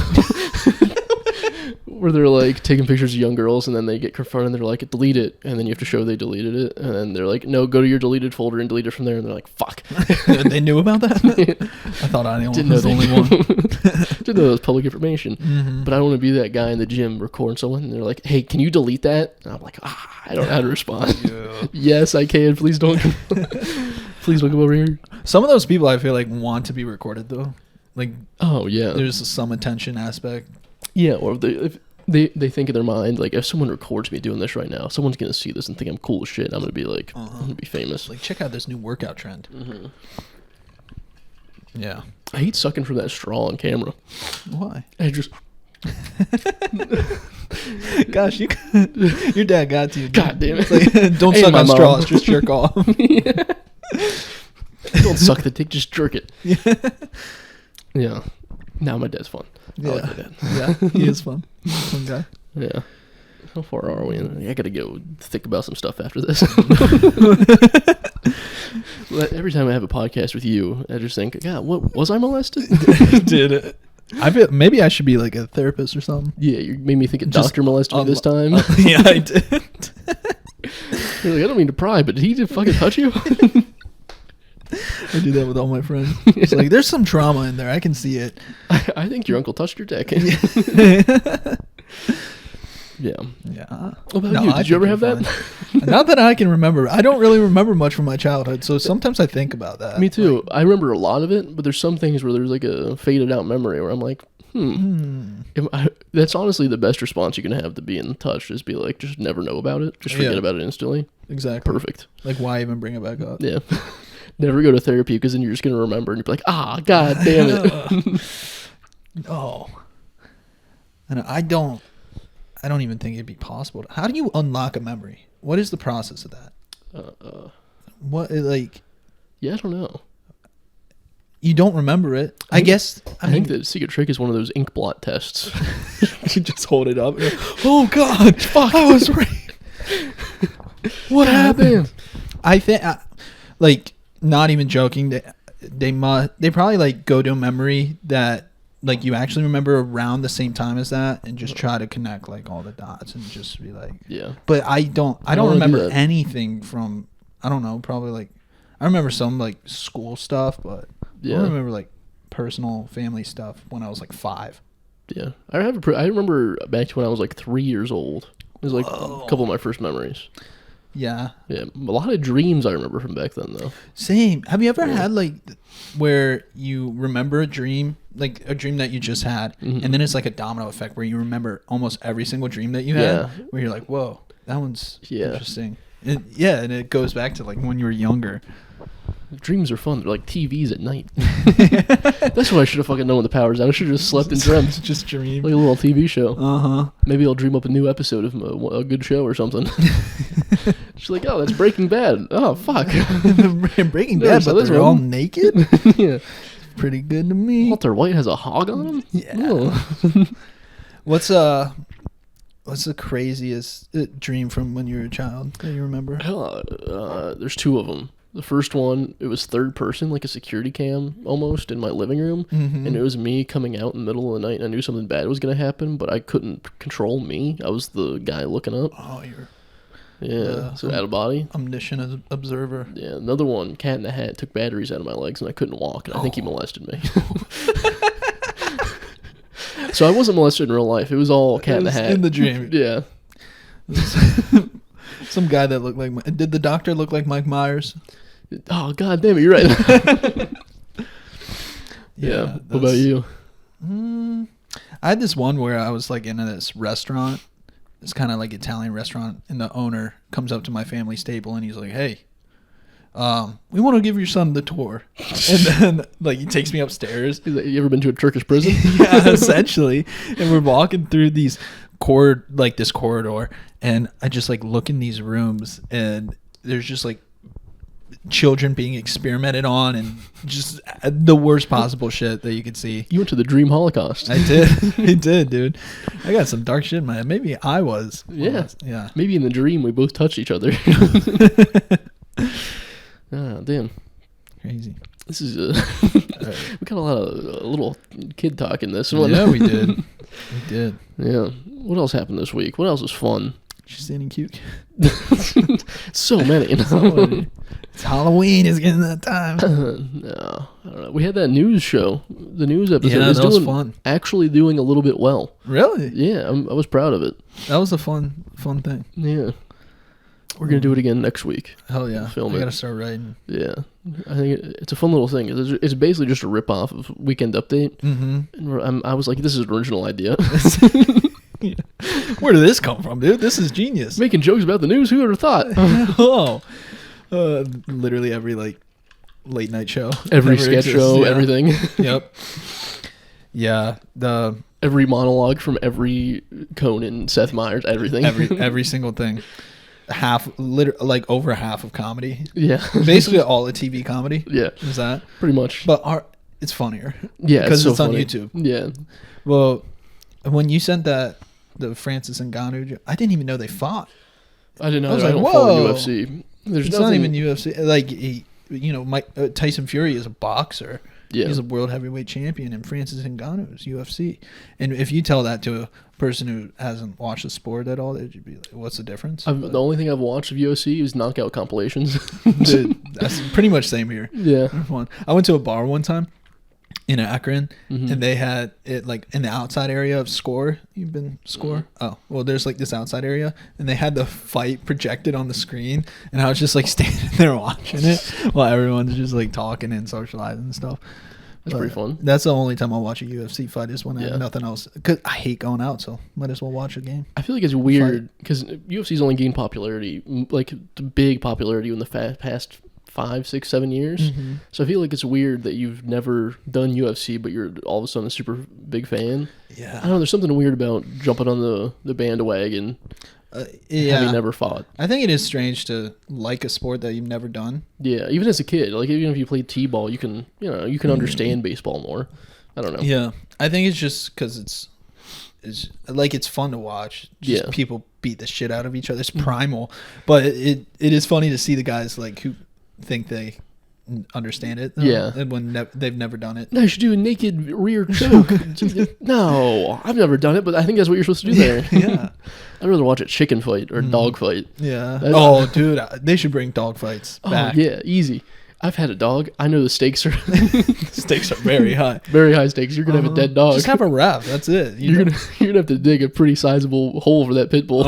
Where they're like taking pictures of young girls and then they get confronted and they're like, delete it, and then you have to show they deleted it, and then they're like, no, go to your deleted folder and delete it from there, and they're like, fuck. They knew about that? I thought I was the only one. Didn't know that was public information. But I don't want to be that guy in the gym recording someone and they're like, hey, can you delete that? And I'm like, I don't know how to respond. Yes, I can. Please don't please don't come over here. Some of those people I feel like want to be recorded though. Like, oh yeah, there's some attention aspect. Yeah, or if they think in their mind, like, if someone records me doing this right now, someone's going to see this and think I'm cool as shit. I'm going to be like, I'm going to be famous. Like, check out this new workout trend. Yeah. I hate sucking from that straw on camera. Why? I just... Gosh, your dad got to you. God damn it. Like, don't suck on straws, just jerk off. Don't suck the dick, just jerk it. Yeah. Now my dad's fun. Yeah. I like my dad. Yeah, he is fun. Fun guy. Yeah. How far are we? I gotta go think about some stuff after this. Every time I have a podcast with you, I just think, God, what was I molested? Did it? I feel maybe I should be like a therapist or something. Yeah, you made me think a doctor molested me this time. Yeah, I did. You're like, I don't mean to pry, but did he just fucking touch you? I do that with all my friends. It's like, there's some trauma in there. I can see it. I think your uncle touched your dick. Yeah. What about you? Did you ever have that? Not that I can remember. I don't really remember much from my childhood, so sometimes I think about that. Me too. Like, I remember a lot of it, but there's some things where there's like a faded out memory where I'm like, That's honestly the best response you can have to being touched, is be like, just never know about it. Just forget about it instantly. Exactly. Perfect. Like, why even bring it back up? Yeah. Never go to therapy, because then you're just going to remember and you'll be like, God damn it. No. And I don't even think it'd be possible. How do you unlock a memory? What is the process of that? What, like... Yeah, I don't know. You don't remember it. I guess... I think the secret trick is one of those ink blot tests. You just hold it up. Like, oh, God. Fuck. I was right. What happened? I think... like, not even joking. They probably, like, go to a memory that... like, you actually remember around the same time as that, and just try to connect like all the dots and just be like, yeah. But I don't remember anything from, I don't know, probably like, I remember some like school stuff, but I don't remember like personal family stuff when I was like 5. Yeah, I remember back to when I was like 3 years old. It was like a couple of my first memories. Yeah. Yeah. A lot of dreams I remember from back then, though. Same. Have you ever had, like, where you remember a dream, like a dream that you just had, and then it's like a domino effect where you remember almost every single dream that you had, where you're like, whoa, that one's interesting. And it goes back to like when you were younger. Dreams are fun. They're like TVs at night. That's what I should have fucking known when the power's out. I should have just slept and dreamt. Just dream. Like a little TV show. Uh-huh. Maybe I'll dream up a new episode of a good show or something. She's like, oh, that's Breaking Bad. Oh, fuck. Breaking Bad, but they're all naked? Yeah. Pretty good to me. Walter White has a hog on him? Yeah. Oh. What's the craziest dream from when you were a child that you remember? There's two of them. The first one, it was third person, like a security cam almost, in my living room. Mm-hmm. And it was me coming out in the middle of the night, and I knew something bad was going to happen, but I couldn't control me. I was the guy looking up. Oh, you're... Yeah, so out of body. Omniscient observer. Yeah, another one, Cat in the Hat, took batteries out of my legs, and I couldn't walk, and I think he molested me. So I wasn't molested in real life. It was all Cat in the Hat. In the dream. Yeah. Some guy that looked like... Did the doctor look like Mike Myers? Oh, god damn it, you're right. Yeah. What about you? I had this one where I was like in this restaurant. It's kind of like Italian restaurant, and the owner comes up to my family's table and he's like, "Hey, we want to give your son the tour." And then like he takes me upstairs. He's like, you ever been to a Turkish prison? Yeah, essentially. And we're walking through this corridor, and I just like look in these rooms, and there's just like children being experimented on, and just the worst possible shit that you could see. You went to the Dream Holocaust. I did. I did, dude. I got some dark shit in my head. Maybe I was. Yeah. Yeah. Maybe in the dream we both touched each other. Ah, damn. Crazy. This is we got a lot of little kid talk in this one. Yeah, we did. We did. Yeah. What else happened this week? What else was fun? She's standing cute. So many. It's Halloween. It's getting that time. No, I don't know. We had that news show. The news episode. Yeah, that was fun. Actually doing a little bit well. Really? Yeah, I was proud of it. That was a fun thing. Yeah. We're going to do it again next week. Hell yeah. Film I got to start writing. Yeah. I think it's a fun little thing. It's basically just a rip-off of Weekend Update. Mm-hmm. And I was like, this is an original idea. Yeah. Where did this come from, dude? This is genius. Making jokes about the news? Who would have thought? Oh. Literally every like late night show. Every sketch show, everything. Yep. Yeah. Every monologue from every Conan, Seth Meyers, everything. Every single thing. Like over half of comedy. Yeah. Basically all the TV comedy. Yeah. Is that? Pretty much. But it's funnier. Yeah. Because it's so on funny. YouTube. Yeah. Well, when you sent the Francis Ngannou, I didn't even know they fought. I didn't know. I was I like, don't whoa. follow UFC. There's It's not even UFC. Like, Mike Tyson Fury is a boxer. Yeah. He's a world heavyweight champion, and Francis Ngannou is UFC. And if you tell that to a person who hasn't watched the sport at all, they'd be like, "What's the difference?" The only thing I've watched of UFC is knockout compilations. Dude, that's pretty much same here. Yeah. I went to a bar one time in Akron, Mm-hmm. and they had it like in the outside area of Score. You've been Score? Mm-hmm. Oh, well, there's like this outside area, and they had the fight projected on the screen, and I was just like standing there watching it while everyone's just like talking and socializing and stuff. That's pretty fun. That's the only time I'll watch a UFC fight is when I Yeah. have nothing else. Because I hate going out, so might as well watch a game. I feel like it's weird because UFC's only gained popularity, like the big popularity in the past 5, 6, 7 years. Mm-hmm. So I feel like it's weird that you've never done UFC, but you're all of a sudden a super big fan. Yeah. I don't know. There's something weird about jumping on the bandwagon, having never fought. I think it is strange to like a sport that you've never done. Yeah, even as a kid, like even if you played t-ball, you can understand baseball more. I don't know. Yeah, I think it's just because it's like it's fun to watch. Just people beat the shit out of each other. It's primal, but it is funny to see the guys like who think they understand it. Yeah, when they've never done it. No, you should do a naked rear choke. No, I've never done it, but I think that's what you're supposed to do there. Yeah, I'd rather watch a chicken fight or a dog fight. Yeah. Oh, dude, they should bring dog fights back. Oh, yeah, easy. I've had a dog. I know the stakes are stakes are very high. Very high stakes. You're gonna have a dead dog. Just have a ref. That's it. You're gonna have to dig a pretty sizable hole for that pit bull.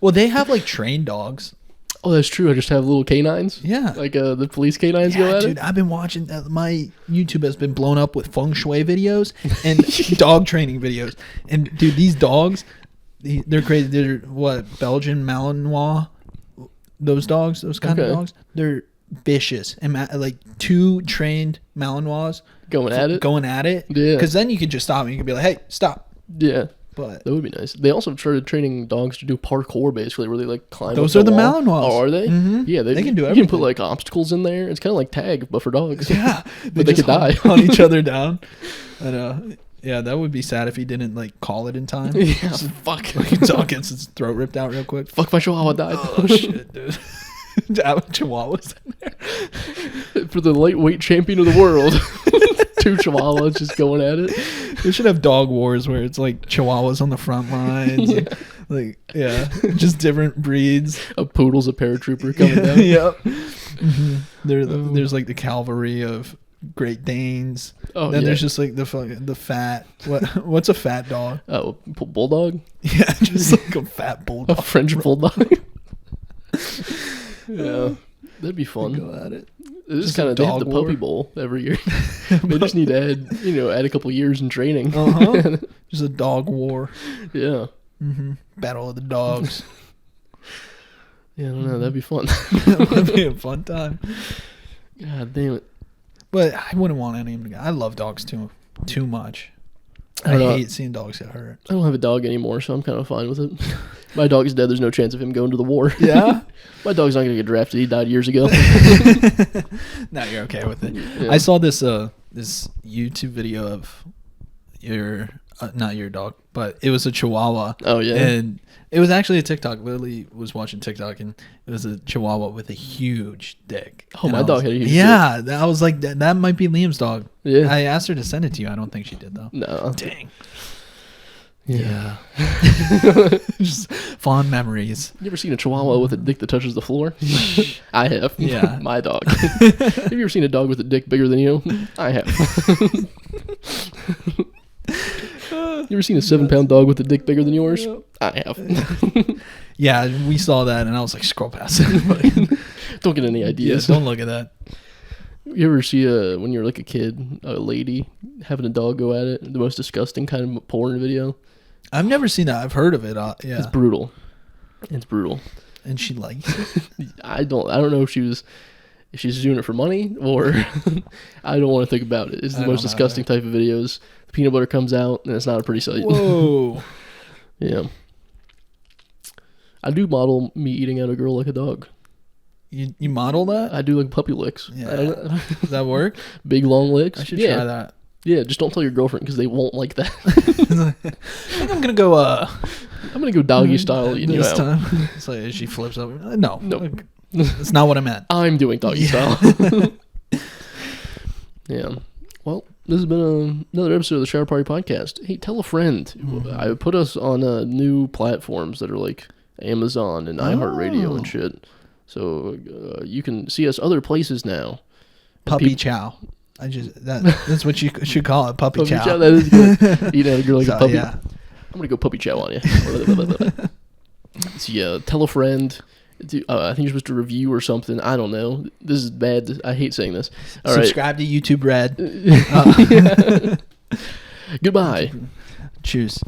Well, they have like trained dogs. Oh, that's true. I just have little canines. Yeah, like the police canines go at it. Dude, I've been watching. My YouTube has been blown up with feng shui videos and dog training videos. And dude, these dogs, they're crazy. They're what, Belgian Malinois. those dogs, those kind of dogs, they're vicious. And like 2 trained Malinois going at it. Yeah. Because then you could just stop and you could be like, hey, stop. Yeah. But that would be nice. They also started training dogs to do parkour, basically, where they like climb. Those are the wall. Malinois. Oh, are they? Mm-hmm. Yeah, they can do everything. You can put like obstacles in there. It's kind of like tag, but for dogs. Yeah, but they could die. Hunt each other down. And yeah, that would be sad if he didn't like call it in time. Yeah, fuck. Like a dog gets his throat ripped out real quick. Fuck, my Chihuahua died. Oh shit, dude. Chihuahuas in there for the lightweight champion of the world. 2 Chihuahuas just going at it. They should have dog wars where it's like Chihuahuas on the front lines. Yeah. Just different breeds. A poodle's a paratrooper coming down. Yep. Mm-hmm. There's like the cavalry of Great Danes. Oh, then there's just like the fat. What's a fat dog? Oh, bulldog. Yeah, just like a fat bulldog. A French bulldog. Yeah, that'd be fun. Go at it. This is kind of, they have the puppy bowl every year. They just need to add a couple years in training. Just a dog war. Yeah. Mm-hmm. Battle of the dogs. Yeah, I don't know. That'd be fun. That would be a fun time. God damn it. But I wouldn't want any of them. I love dogs too much. I hate seeing dogs get hurt. I don't have a dog anymore, so I'm kind of fine with it. My dog is dead. There's no chance of him going to the war. Yeah? My dog's not going to get drafted. He died years ago. Now you're okay with it. Yeah. I saw this YouTube video of not your dog, but it was a Chihuahua. Oh, yeah? And it was actually a TikTok. Lily was watching TikTok, and it was a Chihuahua with a huge dick. Oh, my dog had a huge dick. Yeah, I was like, that might be Liam's dog. Yeah. I asked her to send it to you. I don't think she did, though. No. Dang. Yeah. Just fond memories. You ever seen a Chihuahua with a dick that touches the floor? I have. Yeah. My dog. Have you ever seen a dog with a dick bigger than you? I have. You ever seen a 7-pound dog with a dick bigger than yours? I have. Yeah, we saw that, and I was like, scroll past it. Don't get any ideas. Don't look at that. You ever see when you're like a kid, a lady having a dog go at it? The most disgusting kind of porn video. I've never seen that. I've heard of it. Yeah, it's brutal. It's brutal. And she likes it. I don't know if she's doing it for money or I don't want to think about it. It's the most disgusting type of videos. The peanut butter comes out and it's not a pretty sight. Whoa. Yeah. I do model me eating out a girl like a dog. You model that? I do like puppy licks. Yeah. Does that work? Big long licks. I should try that. Yeah, just don't tell your girlfriend because they won't like that. I think I'm gonna go. I'm gonna go doggy style eating you out. Time. It's like she flips over. No, nope. That's not what I meant. I'm doing doggy style. Yeah. Well, this has been another episode of the Shower Party Podcast. Hey, tell a friend. Mm-hmm. I put us on new platforms that are like Amazon and iHeartRadio and shit. So you can see us other places now. Puppy chow. That's what you should call it, puppy chow. That is good. Eat out a girl like a puppy. Yeah. I'm gonna go puppy chow on you. So yeah, tell a friend. I think you're supposed to review or something. I don't know. This is bad. I hate saying this. All Subscribe to YouTube Red. Goodbye. Choose.